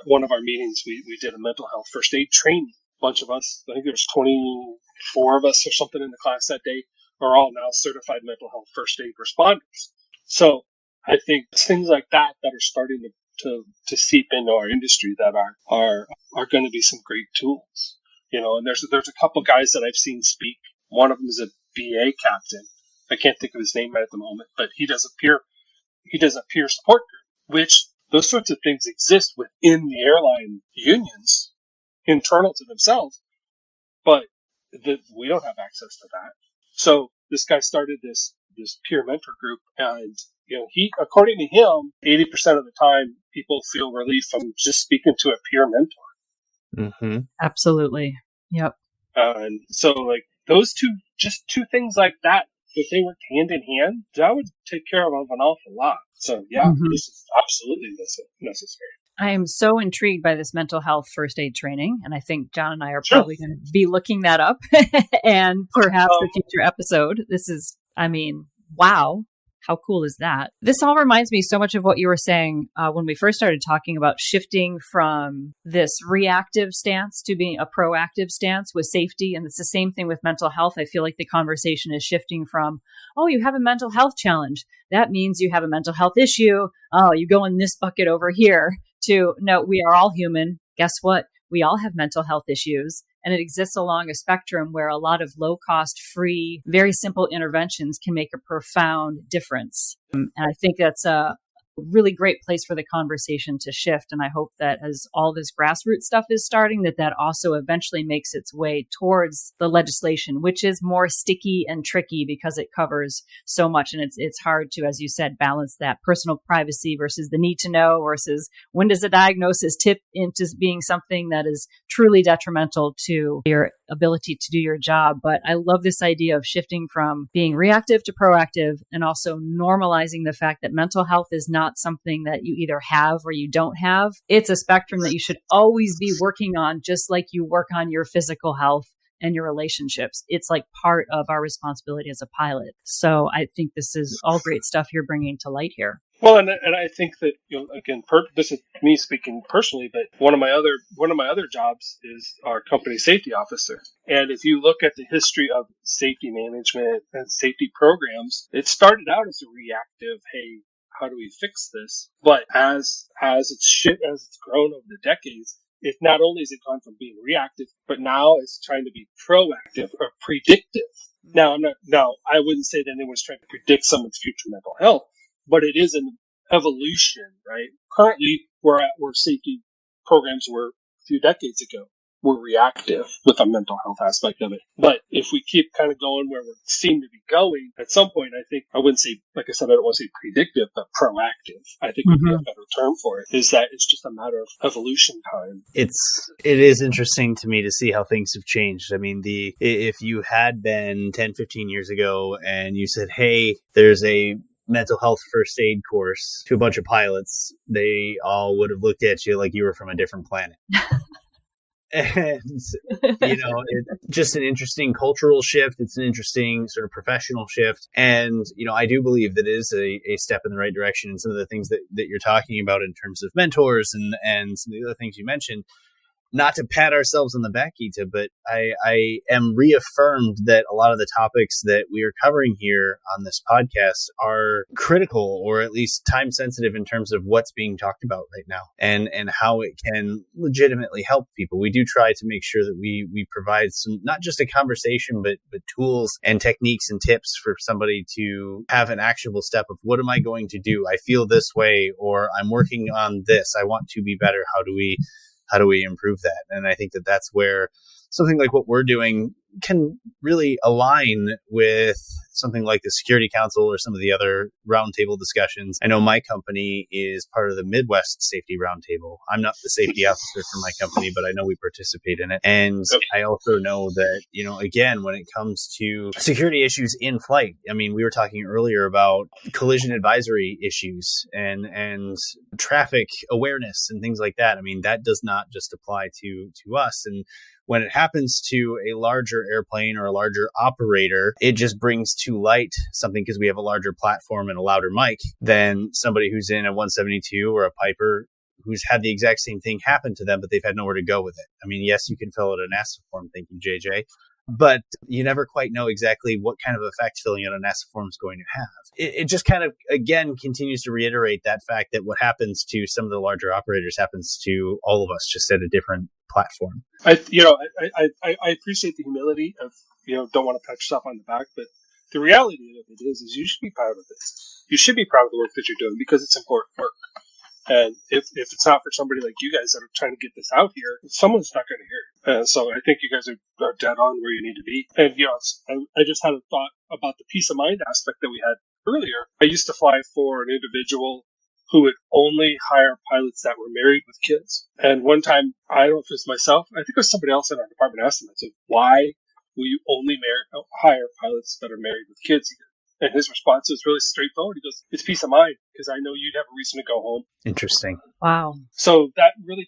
one of our meetings, we did a mental health first aid training. A bunch of us, I think there's 24 of us or something in the class that day, are all now certified mental health first aid responders. So I think it's things like that are starting to seep into our industry that are going to be some great tools. And there's a couple guys that I've seen speak. One of them is a BA captain. I can't think of his name right at the moment, but he does a peer support group, which those sorts of things exist within the airline unions, internal to themselves, but we don't have access to that. So this guy started this peer mentor group, and according to him, 80% of the time people feel relief from just speaking to a peer mentor.
Mm-hmm.
Absolutely. Yep.
And so like those two things like that, if they worked hand in hand, that would take care of an awful lot. So yeah, This is absolutely necessary.
I am so intrigued by this mental health first aid training, and I think John and I are probably going to be looking that up and perhaps a future episode. This is, wow. How cool is that? This all reminds me so much of what you were saying when we first started talking about shifting from this reactive stance to being a proactive stance with safety. And it's the same thing with mental health. I feel like the conversation is shifting from, oh, you have a mental health challenge. That means you have a mental health issue. Oh, you go in this bucket over here, to no, we are all human. Guess what? We all have mental health issues. And it exists along a spectrum where a lot of low-cost, free, very simple interventions can make a profound difference. And I think that's a really great place for the conversation to shift. And I hope that as all this grassroots stuff is starting, that also eventually makes its way towards the legislation, which is more sticky and tricky because it covers so much. And it's hard to, as you said, balance that personal privacy versus the need to know versus when does a diagnosis tip into being something that is truly detrimental to your ability to do your job. But I love this idea of shifting from being reactive to proactive and also normalizing the fact that mental health is not something that you either have or you don't have. It's a spectrum that you should always be working on, just like you work on your physical health and your relationships. It's like part of our responsibility as a pilot. So I think this is all great stuff you're bringing to light here.
Well, and I think that again, this is me speaking personally, but one of my other jobs is our company safety officer. And if you look at the history of safety management and safety programs, it started out as a reactive, hey, how do we fix this? But as it's grown over the decades, it not only has it gone from being reactive, but now it's trying to be proactive or predictive. Now, I wouldn't say that anyone's trying to predict someone's future mental health, but it is an evolution, right? Currently, we're at where safety programs were a few decades ago. We're reactive with a mental health aspect of it. But if we keep kind of going where we seem to be going, at some point, I think, I wouldn't say, like I said, I don't want to say predictive, but proactive, I think would be a better term for it, is that it's just a matter of evolution time.
It is interesting to me to see how things have changed. I mean, if you had been 10, 15 years ago and you said, hey, there's a mental health first aid course to a bunch of pilots, they all would have looked at you like you were from a different planet. And, it's just an interesting cultural shift. It's an interesting sort of professional shift. And, I do believe that it is a step in the right direction. And some of the things that you're talking about in terms of mentors and some of the other things you mentioned, not to pat ourselves on the back, Gita, but I am reaffirmed that a lot of the topics that we are covering here on this podcast are critical, or at least time sensitive in terms of what's being talked about right now and how it can legitimately help people. We do try to make sure that we provide some, not just a conversation, but tools and techniques and tips for somebody to have an actionable step of, what am I going to do? I feel this way, or I'm working on this. I want to be better. How do we improve that? And I think that that's where something like what we're doing can really align with something like the Security Council or some of the other roundtable discussions. I know my company is part of the Midwest Safety Roundtable. I'm not the safety officer for my company, but I know we participate in it. And I also know that, again, when it comes to security issues in flight, I mean, we were talking earlier about collision advisory issues and traffic awareness and things like that. I mean, that does not just apply to us. And when it happens to a larger airplane or a larger operator, it just brings to light something, because we have a larger platform and a louder mic than somebody who's in a 172 or a Piper who's had the exact same thing happen to them, but they've had nowhere to go with it. I mean, yes, you can fill out a NASA form. Thank you, JJ. But you never quite know exactly what kind of effect filling out a NASA form is going to have. It just kind of, again, continues to reiterate that fact that what happens to some of the larger operators happens to all of us, just at a different platform.
I appreciate the humility of, don't want to pat yourself on the back, but the reality of it is you should be proud of it. You should be proud of the work that you're doing, because it's important work. And if it's not for somebody like you guys that are trying to get this out here, someone's not going to hear it. So I think you guys are dead on where you need to be. And, I just had a thought about the peace of mind aspect that we had earlier. I used to fly for an individual who would only hire pilots that were married with kids. And one time, I don't know if it was myself, I think it was somebody else in our department asked him, I said, why will you only hire pilots that are married with kids? And his response was really straightforward. He goes, it's peace of mind, because I know you'd have a reason to go home.
Interesting.
Wow.
So that really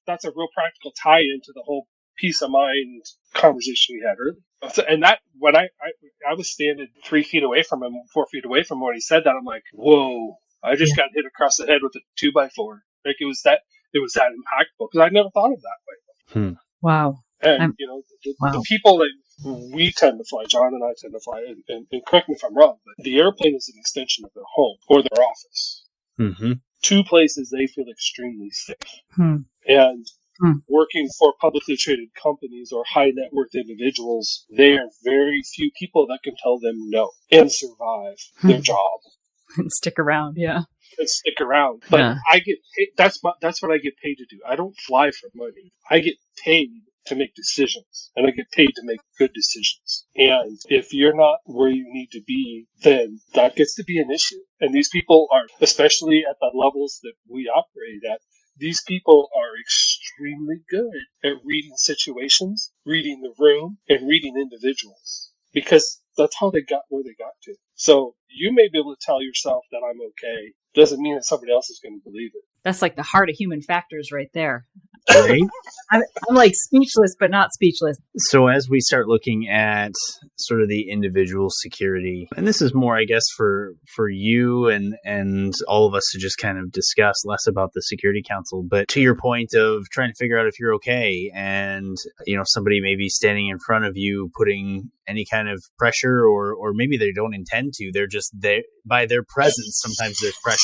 that's a real practical tie into the whole peace of mind conversation we had earlier. And that, when I was standing 3 feet away from him, 4 feet away from him when he said that, I'm like, whoa, I just got hit across the head with a 2x4. Like it was that impactful, because I never thought of that way.
Wow.
And, the people that we tend to fly, John and I tend to fly, and correct me if I'm wrong, but the airplane is an extension of their home or their office.
Mm-hmm.
Two places they feel extremely safe. And working for publicly traded companies or high net worth individuals, there are very few people that can tell them no and survive their job.
And stick around, yeah.
And stick around. But I get paid, that's what I get paid to do. I don't fly for money. I get paid to make decisions, and I get paid to make good decisions. And if you're not where you need to be, then that gets to be an issue. And these people are, especially at the levels that we operate at, these people are extremely good at reading situations, reading the room, and reading individuals, because that's how they got where they got to. So you may be able to tell yourself that I'm okay. Doesn't mean that somebody else is going to believe it.
That's like the heart of human factors right there.
Right?
I'm like speechless, but not speechless.
So as we start looking at sort of the individual security, and this is more, I guess, for you and all of us to just kind of discuss less about the Security Council, but to your point of trying to figure out if you're okay, and somebody may be standing in front of you putting any kind of pressure, or maybe they don't intend to, they're just there by their presence. Sometimes there's pressure.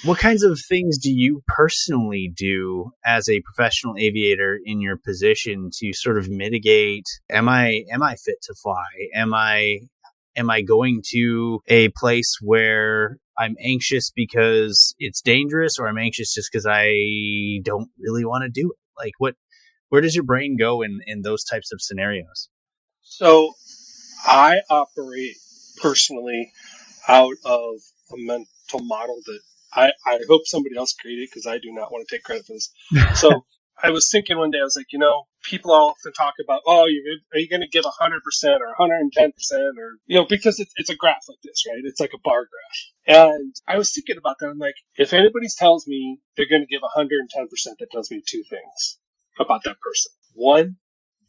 What kinds of things do you personally do as a professional aviator in your position to sort of mitigate, am I fit to fly? Am I going to a place where I'm anxious because it's dangerous, or I'm anxious just because I don't really want to do it? Like where does your brain go in those types of scenarios?
So I operate personally out of a mental model that I hope somebody else created, because I do not want to take credit for this. So I was thinking one day, I was like, people often talk about, are you going to give 100% or 110%, or, because it's a graph like this, right? It's like a bar graph. And I was thinking about that. I'm like, if anybody tells me they're going to give 110%, that tells me two things about that person. one,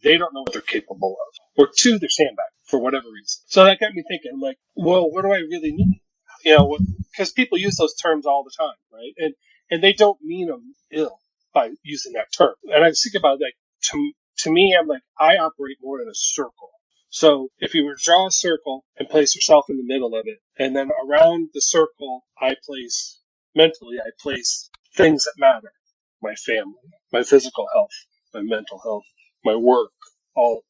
they don't know what they're capable of, or two, they're sandbagged for whatever reason. So that got me thinking, I'm like, well, what do I really need? Because people use those terms all the time, right? And they don't mean them ill by using that term. And I was thinking about, like, to me, I'm like, I operate more in a circle. So if you were to draw a circle and place yourself in the middle of it, and then around the circle, I place things that matter. My family, my physical health, my mental health, my work, all,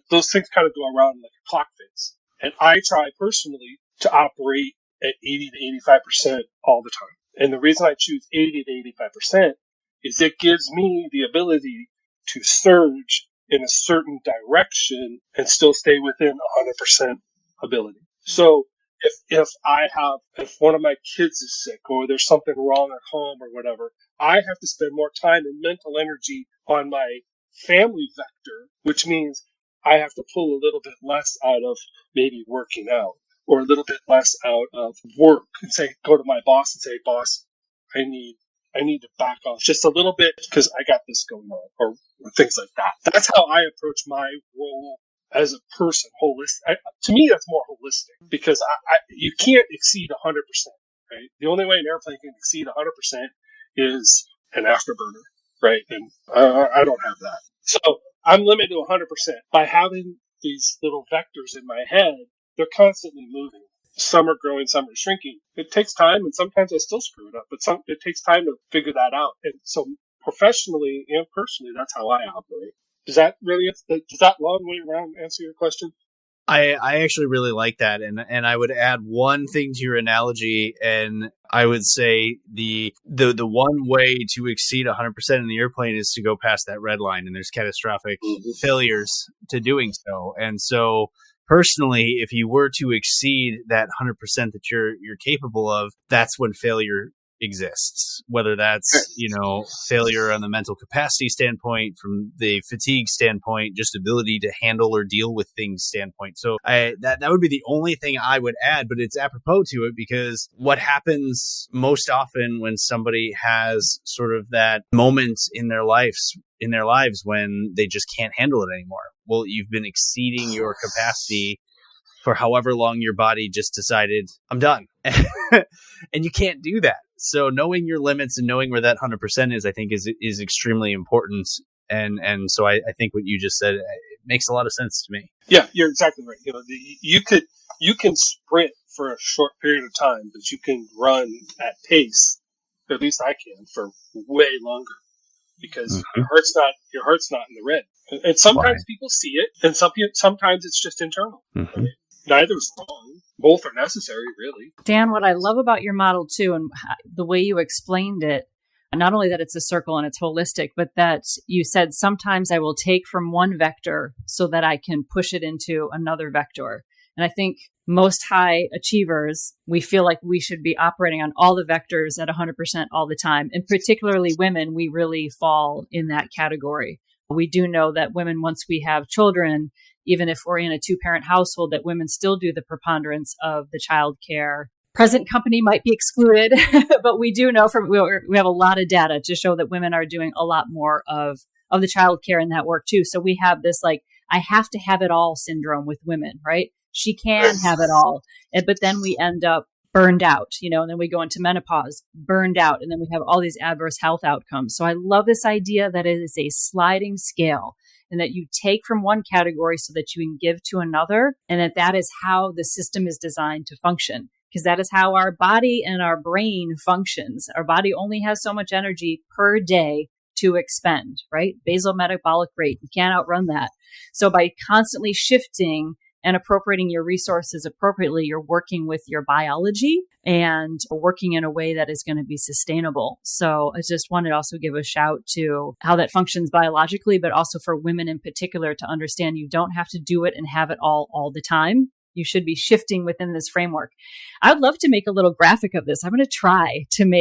those things kind of go around like a clock face. And I try personally to operate at 80 to 85% all the time. And the reason I choose 80 to 85% is it gives me the ability to surge in a certain direction and still stay within 100% ability. So if one of my kids is sick or there's something wrong at home or whatever, I have to spend more time and mental energy on my family vector, which means I have to pull a little bit less out of maybe working out or a little bit less out of work and go to my boss and say, boss, I need to back off just a little bit because I got this going on, or things like that. That's how I approach my role as a person, holistic. To me, that's more holistic because you can't exceed 100%, right? The only way an airplane can exceed 100% is an afterburner, right? And I don't have that. So I'm limited to 100%. By having these little vectors in my head, they're constantly moving. Some are growing, some are shrinking. It takes time, and sometimes I still screw it up, but it takes time to figure that out. And so professionally and personally, that's how I operate. Does that long way around answer your question?
I actually really like that, and I would add one thing to your analogy, and I would say the one way to exceed 100% in the airplane is to go past that red line, and there's catastrophic failures to doing so. And so personally, if you were to exceed that 100% that you're capable of, that's when failure exists, whether that's failure on the mental capacity standpoint, from the fatigue standpoint, just ability to handle or deal with things standpoint. So that would be the only thing I would add, but it's apropos to it because what happens most often when somebody has sort of that moment in their lives when they just can't handle it anymore. Well, you've been exceeding your capacity for however long your body just decided, I'm done. And you can't do that. So knowing your limits and knowing where that 100% is, I think is extremely important. And so I think what you just said, it makes a lot of sense to me.
Yeah, you're exactly right. You can sprint for a short period of time, but you can run at pace. At least I can for way longer because your heart's not in the red. And sometimes people see it, and sometimes it's just internal.
Mm-hmm.
Right? Neither is wrong. Both are necessary, really.
Dan, what I love about your model too, and the way you explained it, not only that it's a circle and it's holistic, but that you said sometimes I will take from one vector so that I can push it into another vector. And I think most high achievers, we feel like we should be operating on all the vectors at 100% all the time. And particularly women, we really fall in that category. We do know that women, once we have children, even if we're in a two-parent household, that women still do the preponderance of the child care. Present company might be excluded, but we do know we have a lot of data to show that women are doing a lot more of the child care in that work too. So we have this I have to have it all syndrome with women, right? She can have it all. But then we end up burned out, and then we go into menopause, burned out, and then we have all these adverse health outcomes. So I love this idea that it is a sliding scale and that you take from one category so that you can give to another, and that is how the system is designed to function, because that is how our body and our brain functions. Our body only has so much energy per day to expend, right? Basal metabolic rate. You can't outrun that. So by constantly shifting and appropriating your resources appropriately, you're working with your biology and working in a way that is going to be sustainable. So I just wanted to also give a shout to how that functions biologically, but also for women in particular to understand you don't have to do it and have it all the time. You should be shifting within this framework. I would love to make a little graphic of this. I'm going to try to I'm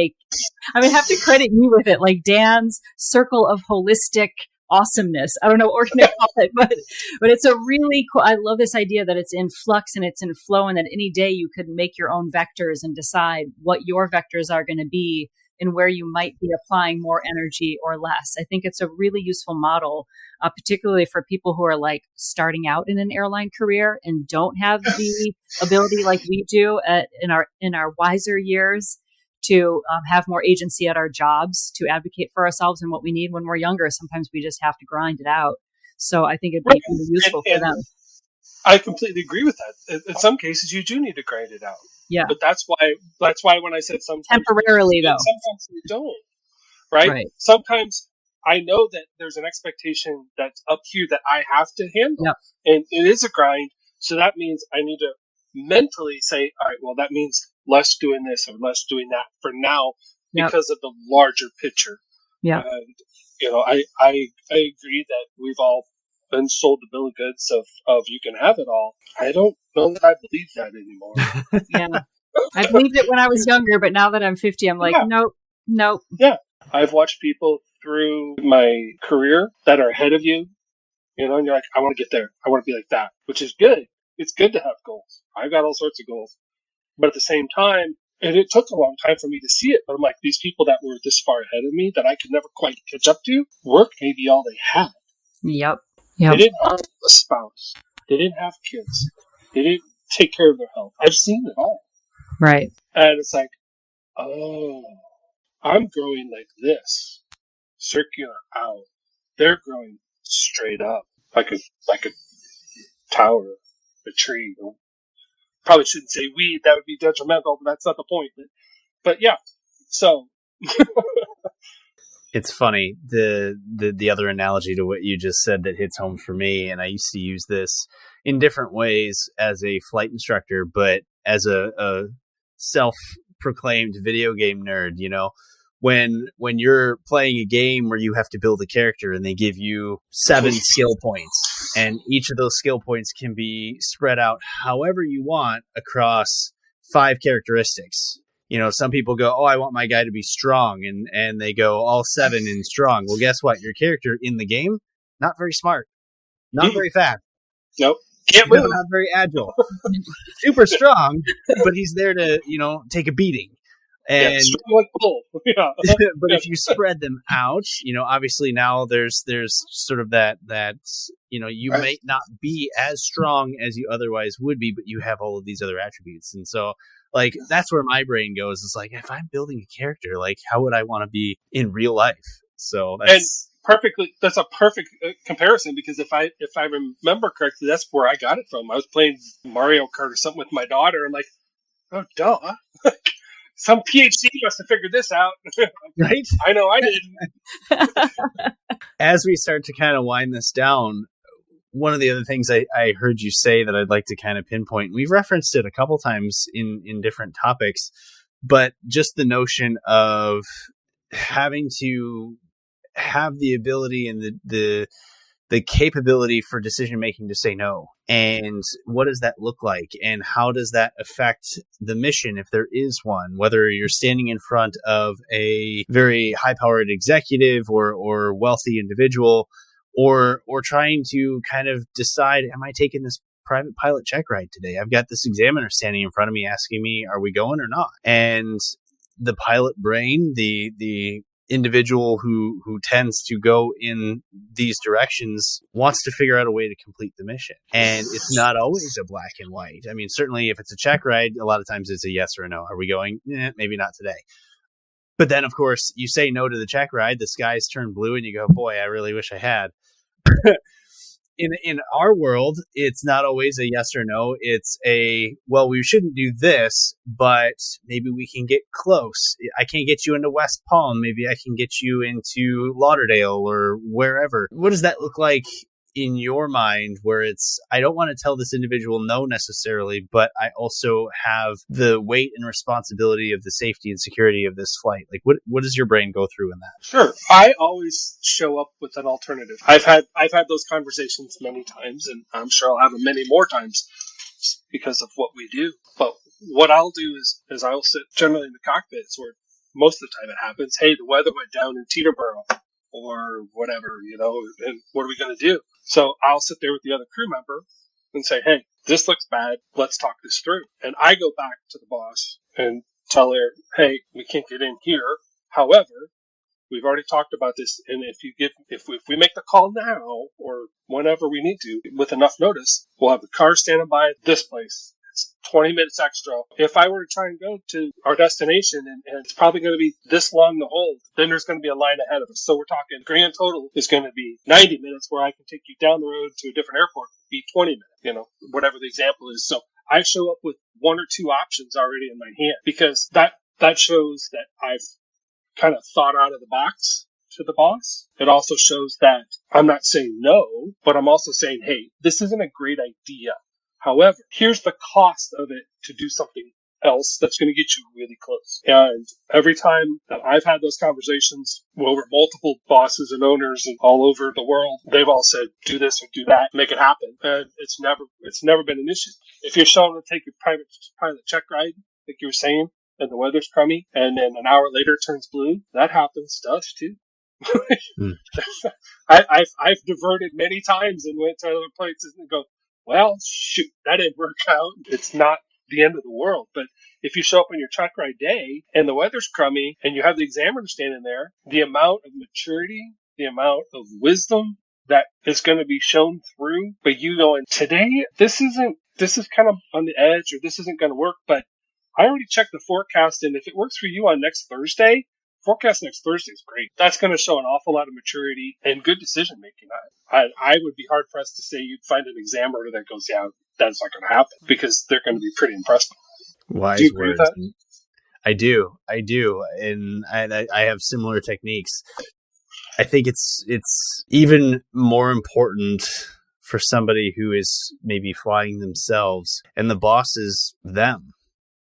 going to have to credit you with it, like Dan's circle of holistic awesomeness. I don't know what we're going to call it, but it's a really cool, I love this idea that it's in flux and it's in flow, and that any day you could make your own vectors and decide what your vectors are going to be and where you might be applying more energy or less. I think it's a really useful model, particularly for people who are like starting out in an airline career and don't have the ability like we do in our wiser years to have more agency at our jobs, to advocate for ourselves and what we need when we're younger. Sometimes we just have to grind it out. So I think it'd be really useful for them.
I completely agree with that. In some cases, you do need to grind it out.
Yeah.
But that's why when I said sometimes
temporarily though,
sometimes you don't. Right? Sometimes I know that there's an expectation that's up here that I have to handle, and it is a grind. So that means I need to mentally say, all right, well, that means less doing this or less doing that for now because of the larger picture.
Yeah.
And, I agree that we've all been sold the bill of goods of you can have it all. I don't know that I believe that anymore.
Yeah. I believed it when I was younger, but now that I'm 50, I'm like, nope.
Yeah. I've watched people through my career that are ahead of you, and you're like, I want to get there. I want to be like that, which is good. It's good to have goals. I've got all sorts of goals. But at the same time, and it took a long time for me to see it, but I'm like, these people that were this far ahead of me that I could never quite catch up to, work may be all they had.
Yep.
They didn't have a spouse. They didn't have kids. They didn't take care of their health. I've seen it all.
Right.
And it's like, oh, I'm growing like this, circular out. They're growing straight up, like a tower, a tree. Probably shouldn't say weed; that would be detrimental. But that's not the point. But yeah, so
it's funny the other analogy to what you just said that hits home for me, and I used to use this in different ways as a flight instructor, but as a self-proclaimed video game nerd, when you're playing a game where you have to build a character and they give you 7 skill points, and each of those skill points can be spread out however you want across 5 characteristics. Some people go, oh, I want my guy to be strong, and they go all 7 in strong. Well, guess what? Your character in the game, not very smart, not very fast.
Nope. Can't move.
Not very agile. Super strong, but he's there to, take a beating. And
like bull. Yeah.
But if you spread them out, obviously now there's sort of that you may not be as strong as you otherwise would be, but you have all of these other attributes. And so like that's where my brain goes. It's like, if I'm building a character, like how would I want to be in real life? So that's
that's a perfect comparison, because if I remember correctly, that's where I got it from. I was playing Mario Kart or something with my daughter. I'm like, oh, duh. Some PhD must have figured this out.
Right?
I know I didn't.
As we start to kind of wind this down, one of the other things I heard you say that I'd like to kind of pinpoint, we've referenced it a couple times in different topics, but just the notion of having to have the ability and the capability for decision making to say no. And what does that look like? And how does that affect the mission, if there is one? Whether you're standing in front of a very high-powered executive or wealthy individual, or trying to kind of decide, am I taking this private pilot check ride today? I've got this examiner standing in front of me asking me, are we going or not? And the pilot brain, the individual who tends to go in these directions, wants to figure out a way to complete the mission. And it's not always a black and white. I mean, certainly if it's a check ride, a lot of times it's a yes or a no. Are we going? Maybe not today. But then, of course, you say no to the check ride, the skies turn blue, and you go, boy, I really wish I had. In our world, it's not always a yes or no. It's a, well, we shouldn't do this, but maybe we can get close. I can't get you into West Palm. Maybe I can get you into Lauderdale or wherever. What does that look like in your mind, where it's, I don't want to tell this individual no necessarily, but I also have the weight and responsibility of the safety and security of this flight? Like, what does your brain go through in that?
Sure. I always show up with an alternative. I've had those conversations many times, and I'm sure I'll have them many more times because of what we do. But what I'll do is I'll sit generally in the cockpits where most of the time it happens. Hey, the weather went down in Teterboro or whatever, and what are we going to do? So I'll sit there with the other crew member and say, hey, this looks bad. Let's talk this through. And I go back to the boss and tell her, hey, we can't get in here. However, we've already talked about this, and if we make the call now or whenever we need to with enough notice, we'll have the car standing by at this place. It's 20 minutes extra. If I were to try and go to our destination and it's probably going to be this long to hold, then there's going to be a line ahead of us. So we're talking grand total is going to be 90 minutes where I can take you down the road to a different airport, be 20 minutes, whatever the example is. So I show up with one or two options already in my hand because that shows that I've kind of thought out of the box to the boss. It also shows that I'm not saying no, but I'm also saying, hey, this isn't a great idea. However, here's the cost of it to do something else that's going to get you really close. And every time that I've had those conversations over multiple bosses and owners and all over the world, they've all said, do this or do that, make it happen. And it's never been an issue. If you're showing to take your private pilot check ride, like you were saying, and the weather's crummy, and then an hour later it turns blue, that happens to us too. I've diverted many times and went to other places and go, well, shoot, that didn't work out. It's not the end of the world. But if you show up on your truck ride day and the weather's crummy and you have the examiner standing there, the amount of maturity, the amount of wisdom that is going to be shown through, but you going, today, this is kind of on the edge, or this isn't going to work, but I already checked the forecast, and if it works for you on next Thursday, forecast next Thursday is great. That's going to show an awful lot of maturity and good decision making. I would be hard pressed to say you'd find an examiner that goes, yeah, that's not going to happen, because they're going to be pretty impressed.
Wise
do you agree
words.
with that?
I do, and I have similar techniques. I think it's even more important for somebody who is maybe flying themselves, and the boss is them.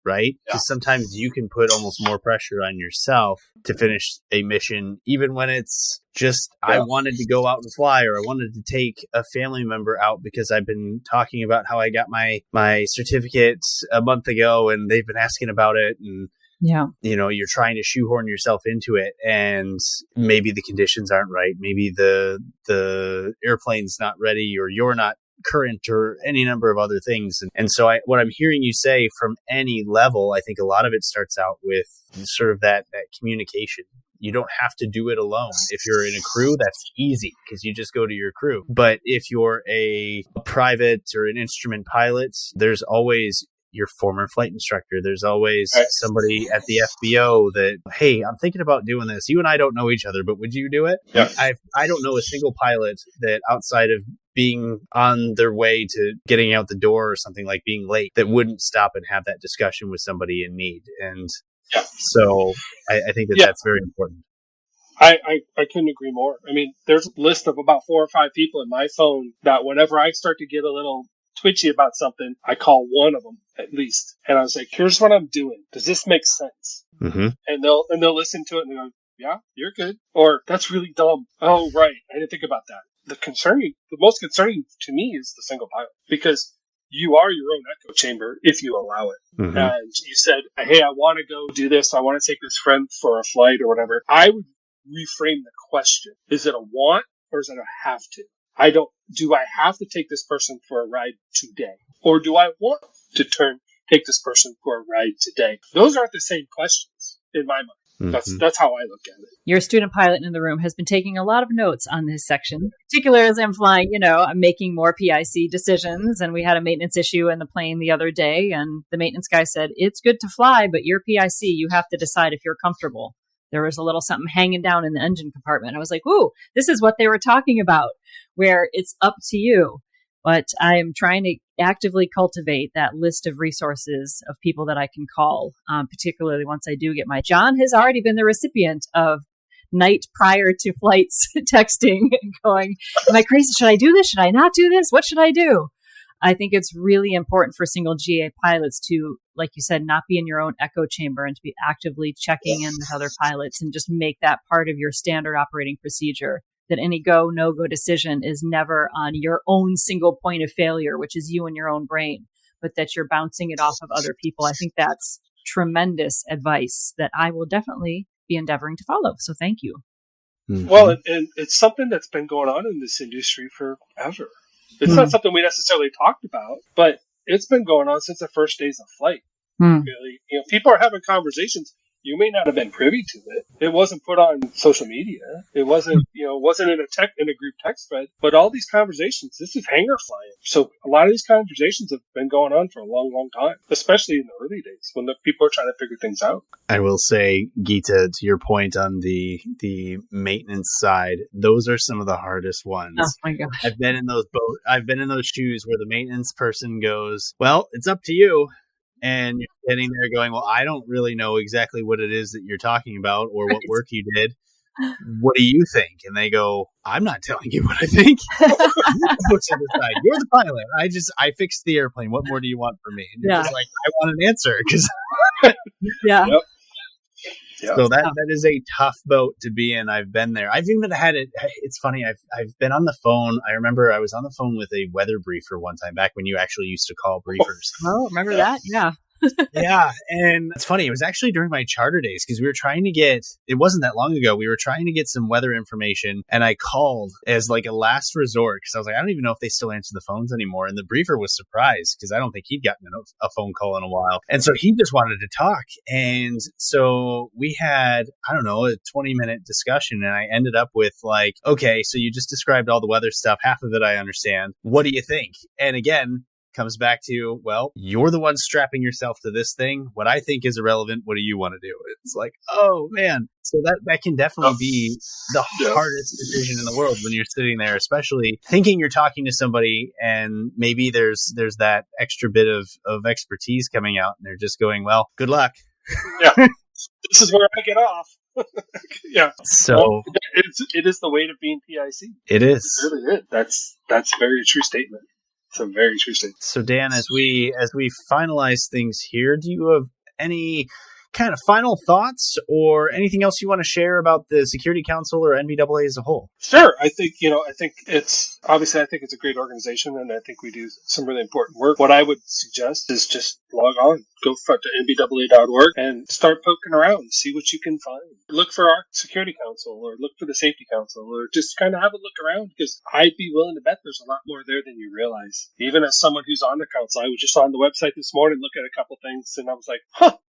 Right? Because sometimes you can put almost more pressure on yourself to finish a mission, even when it's just, I wanted to go out and fly, or I wanted to take a family member out because I've been talking about how I got my certificate a month ago and they've been asking about it. And, you're trying to shoehorn yourself into it, and maybe the conditions aren't right. Maybe the airplane's not ready, or you're not current, or any number of other things. And so what I'm hearing you say from any level, I think a lot of it starts out with sort of that communication. You don't have to do it alone. If you're in a crew, that's easy because you just go to your crew. But if you're a private or an instrument pilot, there's always your former flight instructor. There's always somebody at the FBO that, hey, I'm thinking about doing this. You and I don't know each other, but would you do it?
Yeah.
I don't know a single pilot that, outside of being on their way to getting out the door or something, like being late, that wouldn't stop and have that discussion with somebody in need. And so I think that's very important.
I couldn't agree more. I mean, there's a list of about 4 or 5 people in my phone that whenever I start to get a little twitchy about something, I call one of them at least. And I was like, here's what I'm doing. Does this make sense?
Mm-hmm.
And they'll listen to it and they go, yeah, you're good. Or that's really dumb. Oh, right. I didn't think about that. The most concerning to me is the single pilot, because you are your own echo chamber if you allow it.
Mm-hmm.
And you said, hey, I want to go do this. I want to take this friend for a flight or whatever. I would reframe the question. Is it a want or is it a have to? Do I have to take this person for a ride today? Or do I want to take this person for a ride today? Those aren't the same questions in my mind. Mm-hmm. That's how I look at it.
Your student pilot in the room has been taking a lot of notes on this section, particularly as I'm flying, I'm making more PIC decisions. And we had a maintenance issue in the plane the other day. And the maintenance guy said, it's good to fly, but your PIC, you have to decide if you're comfortable. There was a little something hanging down in the engine compartment. I was like, ooh, this is what they were talking about, where it's up to you. But I am trying to actively cultivate that list of resources of people that I can call, particularly once I do get John has already been the recipient of night prior to flights texting and going, am I crazy? Should I do this? Should I not do this? What should I do? I think it's really important for single GA pilots to, like you said, not be in your own echo chamber and to be actively checking in with other pilots and just make that part of your standard operating procedure, that any go, no-go decision is never on your own single point of failure, which is you and your own brain, but that you're bouncing it off of other people. I think that's tremendous advice that I will definitely be endeavoring to follow. So thank you.
Mm-hmm. Well, and it's something that's been going on in this industry forever. It's not something we necessarily talked about, but it's been going on since the first days of flight. Really, people are having conversations. You may not have been privy to it. It wasn't put on social media. It wasn't, wasn't in a group text thread. But all these conversations, this is hanger flying. So a lot of these conversations have been going on for a long, long time, especially in the early days when the people are trying to figure things out.
I will say, Geeta, to your point on the maintenance side, those are some of the hardest ones.
Oh my gosh.
I've been in those shoes where the maintenance person goes, well, it's up to you. And you're sitting there going, well, I don't really know exactly what it is that you're talking about or what work you did. What do you think? And they go, I'm not telling you what I think. You're the pilot. I fixed the airplane. What more do you want from me? And you're just like, I want an answer.
Yeah.
Yep.
So that is a tough boat to be in. I've been there. I've even had it. It's funny. I've been on the phone. I remember I was on the phone with a weather briefer one time back when you actually used to call briefers.
Oh, remember that? Yeah.
Yeah. And it's funny. It was actually during my charter days because we were trying to get, it wasn't that long ago. We were trying to get some weather information and I called as like a last resort because I was like, I don't even know if they still answer the phones anymore. And the briefer was surprised because I don't think he'd gotten a phone call in a while. And so he just wanted to talk. And so we had, I don't know, a 20-minute discussion. And I ended up with like, okay, so you just described all the weather stuff. Half of it I understand. What do you think? And again, comes back to, well, you're the one strapping yourself to this thing. What I think is irrelevant. What do you want to do? It's like, oh man. So that can definitely be the hardest decision in the world when you're sitting there, especially thinking you're talking to somebody and maybe there's that extra bit of expertise coming out and they're just going, well, good luck.
Yeah. This is where I get off. Yeah.
So
it is the weight of being PIC.
It is.
It really is. That's a very true statement. It's a very true statement.
So Dan, as we finalize things here, do you have any kind of final thoughts or anything else you want to share about the Security Council or NBAA as a whole?
Sure. I think it's a great organization and I think we do some really important work. What I would suggest is just log on, go to NBAA.org and start poking around, see what you can find. Look for our Security Council or look for the Safety Council or just kind of have a look around because I'd be willing to bet there's a lot more there than you realize. Even as someone who's on the council, I was just on the website this morning, look at a couple things and I was like,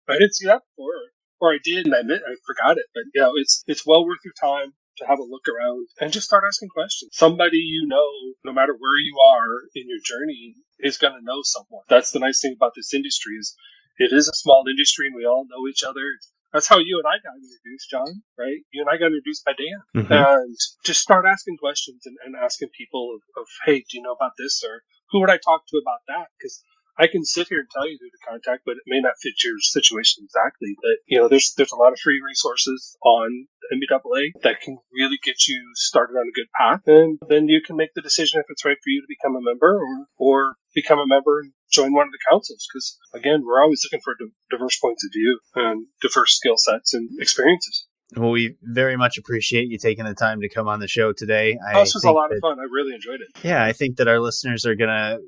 I didn't see that before, or I did, and I forgot it. But it's well worth your time to have a look around and just start asking questions. Somebody no matter where you are in your journey, is going to know someone. That's the nice thing about this industry is it is a small industry, and we all know each other. That's how you and I got introduced, John, right? You and I got introduced by Dan.
Mm-hmm.
And just start asking questions and asking people of, hey, do you know about this? Or who would I talk to about that? Because I can sit here and tell you who to contact, but it may not fit your situation exactly. But, there's a lot of free resources on NBAA that can really get you started on a good path. And then you can make the decision if it's right for you to become a member or become a member and join one of the councils. Because, again, we're always looking for diverse points of view and diverse skill sets and experiences.
Well, we very much appreciate you taking the time to come on the show today.
This was a lot of fun. I really enjoyed it.
Yeah, I think that our listeners are going to,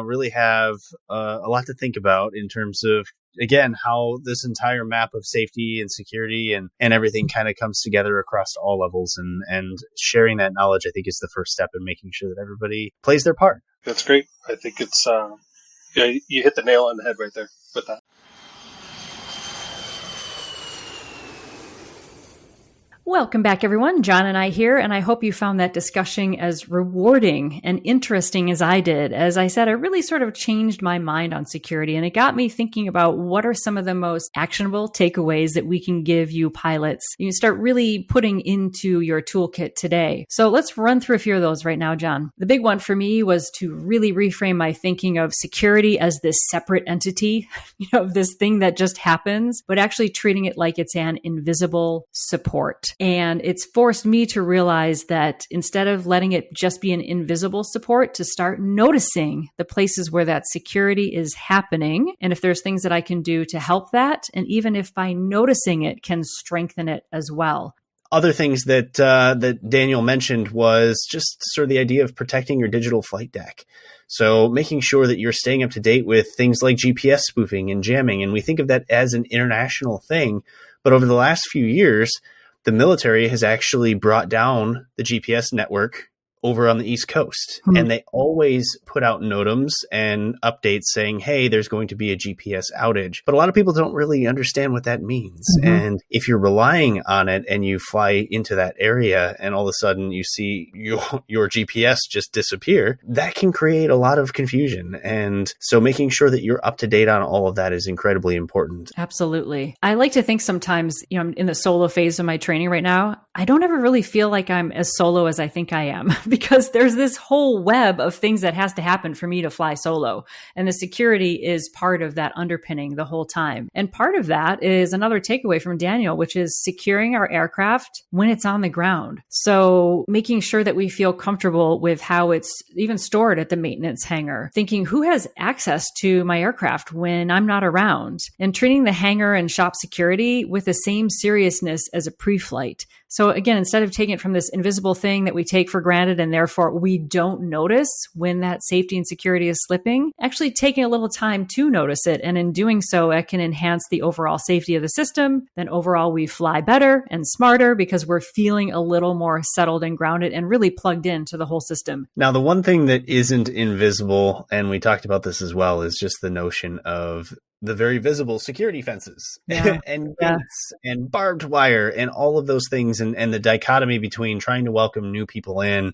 really have a lot to think about in terms of, again, how this entire map of safety and security and everything kind of comes together across all levels. And sharing that knowledge, I think, is the first step in making sure that everybody plays their part.
That's great. I think it's, you hit the nail on the head right there with that.
Welcome back, everyone. John and I here, and I hope you found that discussion as rewarding and interesting as I did. As I said, it really sort of changed my mind on security, and it got me thinking about what are some of the most actionable takeaways that we can give you pilots. You can start really putting into your toolkit today. So let's run through a few of those right now, John. The big one for me was to really reframe my thinking of security as this separate entity, this thing that just happens, but actually treating it like it's an invisible support. And it's forced me to realize that instead of letting it just be an invisible support, to start noticing the places where that security is happening. And if there's things that I can do to help that, and even if by noticing it can strengthen it as well.
Other things that Daniel mentioned was just sort of the idea of protecting your digital flight deck. So making sure that you're staying up to date with things like GPS spoofing and jamming. And we think of that as an international thing. But over the last few years, the military has actually brought down the GPS network over on the East Coast. And they always put out NOTAMs and updates saying, hey, there's going to be a GPS outage. But a lot of people don't really understand what that means. And if you're relying on it and you fly into that area and all of a sudden you see your GPS just disappear, that can create a lot of confusion. And so making sure that you're up to date on all of that is incredibly important.
Absolutely. I like to think sometimes, I'm in the solo phase of my training right now. I don't ever really feel like I'm as solo as I think I am, because there's this whole web of things that has to happen for me to fly solo. And the security is part of that underpinning the whole time. And part of that is another takeaway from Daniel, which is securing our aircraft when it's on the ground. So making sure that we feel comfortable with how it's even stored at the maintenance hangar, thinking who has access to my aircraft when I'm not around, and treating the hangar and shop security with the same seriousness as a pre-flight. So again, instead of taking it from this invisible thing that we take for granted and therefore we don't notice when that safety and security is slipping, actually taking a little time to notice it. And in doing so, it can enhance the overall safety of the system. Then overall, we fly better and smarter because we're feeling a little more settled and grounded and really plugged into the whole system.
Now, the one thing that isn't invisible, and we talked about this as well, is just the notion of the very visible security fences and gates and barbed wire and all of those things, and the dichotomy between trying to welcome new people in,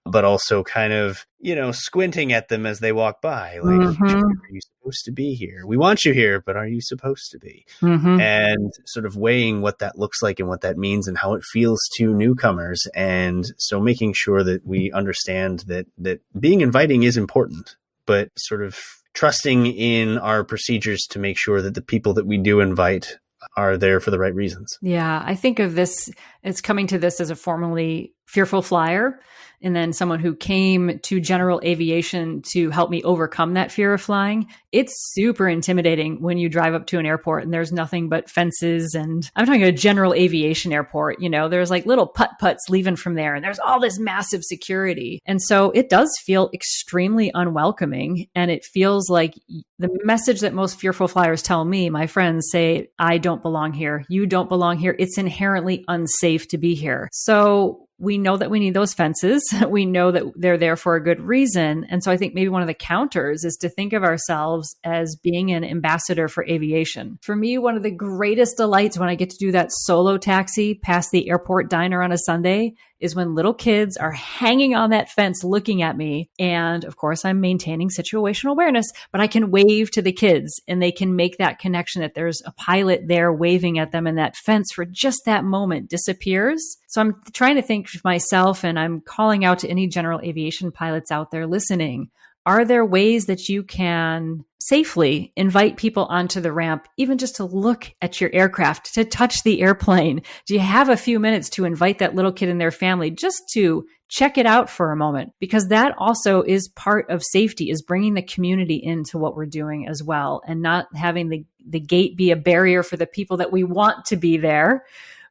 but also kind of, squinting at them as they walk by. Like, are you supposed to be here? We want you here, but are you supposed to be? And sort of weighing what that looks like and what that means and how it feels to newcomers. And so making sure that we understand that being inviting is important, but sort of trusting in our procedures to make sure that the people that we do invite are there for the right reasons.
Yeah, I think of this, it's coming to this as a formerly fearful flyer, and then someone who came to general aviation to help me overcome that fear of flying. It's super intimidating when you drive up to an airport and there's nothing but fences. And I'm talking a general aviation airport, there's like little putt-putts leaving from there. And there's all this massive security. And so it does feel extremely unwelcoming. And it feels like the message that most fearful flyers tell me, my friends say, I don't belong here. You don't belong here. It's inherently unsafe to be here. So we know that we need those fences. We know that they're there for a good reason. And so I think maybe one of the counters is to think of ourselves as being an ambassador for aviation. For me, one of the greatest delights when I get to do that solo taxi past the airport diner on a Sunday is when little kids are hanging on that fence looking at me. And of course, I'm maintaining situational awareness, but I can wave to the kids and they can make that connection that there's a pilot there waving at them, and that fence for just that moment disappears. So I'm trying to think of myself, and I'm calling out to any general aviation pilots out there listening. Are there ways that you can safely invite people onto the ramp, even just to look at your aircraft, to touch the airplane? Do you have a few minutes to invite that little kid and their family just to check it out for a moment? Because that also is part of safety, is bringing the community into what we're doing as well, and not having the gate be a barrier for the people that we want to be there,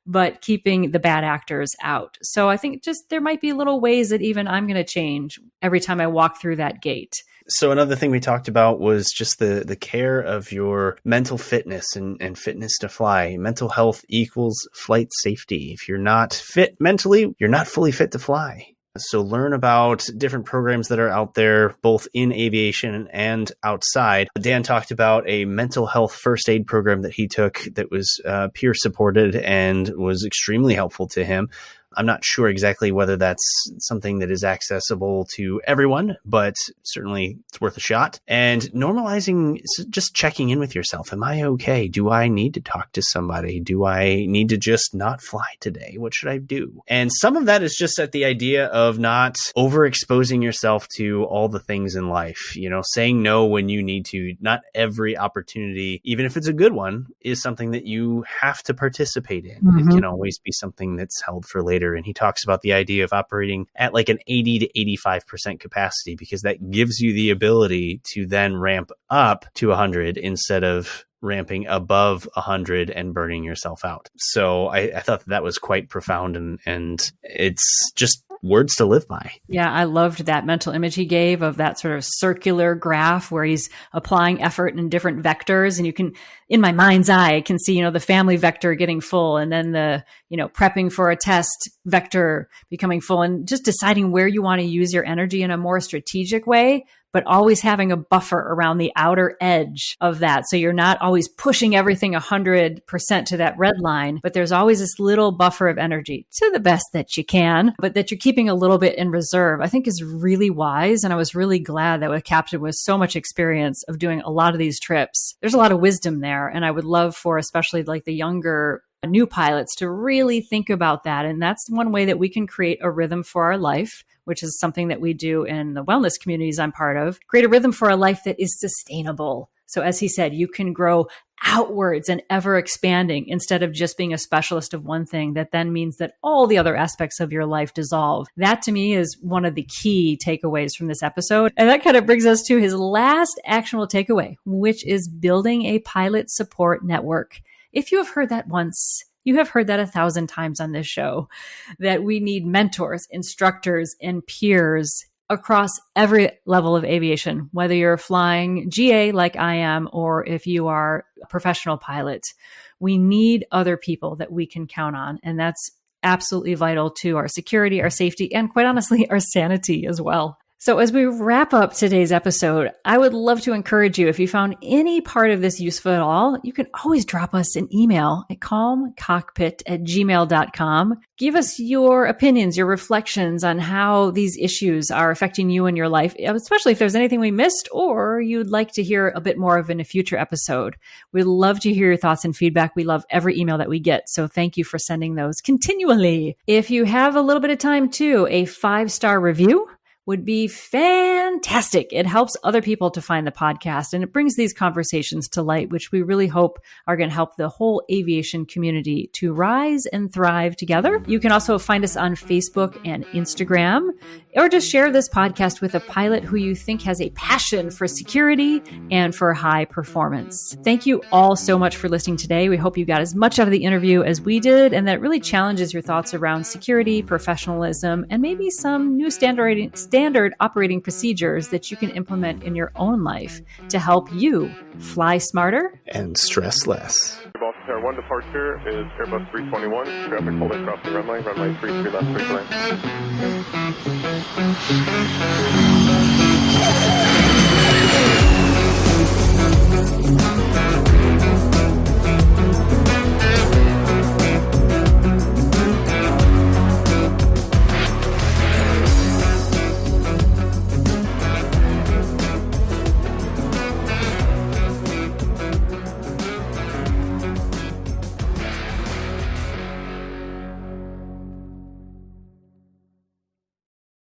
but keeping the bad actors out. So I think just there might be little ways that even I'm going to change every time I walk through that gate.
So another thing we talked about was just the care of your mental fitness and fitness to fly. Mental health equals flight safety. If you're not fit mentally, you're not fully fit to fly. So learn about different programs that are out there, both in aviation and outside. Dan talked about a mental health first aid program that he took that was peer supported and was extremely helpful to him. I'm not sure exactly whether that's something that is accessible to everyone, but certainly it's worth a shot. And normalizing, just checking in with yourself. Am I okay? Do I need to talk to somebody? Do I need to just not fly today? What should I do? And some of that is just at the idea of not overexposing yourself to all the things in life, saying no when you need to. Not every opportunity, even if it's a good one, is something that you have to participate in. It can always be something that's held for later. And he talks about the idea of operating at like an 80 to 85% capacity, because that gives you the ability to then ramp up to 100 instead of ramping above 100 and burning yourself out. So I thought that was quite profound, and it's just words to live by.
Yeah, I loved that mental image he gave of that sort of circular graph where he's applying effort in different vectors. And you can, in my mind's eye, I can see, the family vector getting full, and then the, prepping for a test vector becoming full, and just deciding where you want to use your energy in a more strategic way, but always having a buffer around the outer edge of that. So you're not always pushing everything 100% to that red line, but there's always this little buffer of energy to the best that you can, but that you're keeping a little bit in reserve, I think is really wise. And I was really glad that with Captain with so much experience of doing a lot of these trips, there's a lot of wisdom there. And I would love for especially like the younger new pilots to really think about that. And that's one way that we can create a rhythm for our life, which is something that we do in the wellness communities I'm part of, create a rhythm for a life that is sustainable. So as he said, you can grow outwards and ever expanding instead of just being a specialist of one thing that then means that all the other aspects of your life dissolve. That to me is one of the key takeaways from this episode. And that kind of brings us to his last actionable takeaway, which is building a pilot support network. If you have heard that once, you have heard that 1,000 times on this show, that we need mentors, instructors, and peers across every level of aviation, whether you're flying GA like I am, or if you are a professional pilot. We need other people that we can count on. And that's absolutely vital to our security, our safety, and quite honestly, our sanity as well. So as we wrap up today's episode, I would love to encourage you, if you found any part of this useful at all, you can always drop us an email at calmcockpit@gmail.com. Give us your opinions, your reflections on how these issues are affecting you in your life, especially if there's anything we missed or you'd like to hear a bit more of in a future episode. We'd love to hear your thoughts and feedback. We love every email that we get. So thank you for sending those continually. If you have a little bit of time too, a 5-star review would be fantastic. It helps other people to find the podcast, and it brings these conversations to light, which we really hope are going to help the whole aviation community to rise and thrive together. You can also find us on Facebook and Instagram, or just share this podcast with a pilot who you think has a passion for security and for high performance. Thank you all so much for listening today. We hope you got as much out of the interview as we did, and that it really challenges your thoughts around security, professionalism, and maybe some new standard operating procedures that you can implement in your own life to help you fly smarter
and stress less.
Airbus Air 1 departure is Airbus 321. Traffic holding crossing runway 33 left 3 lane.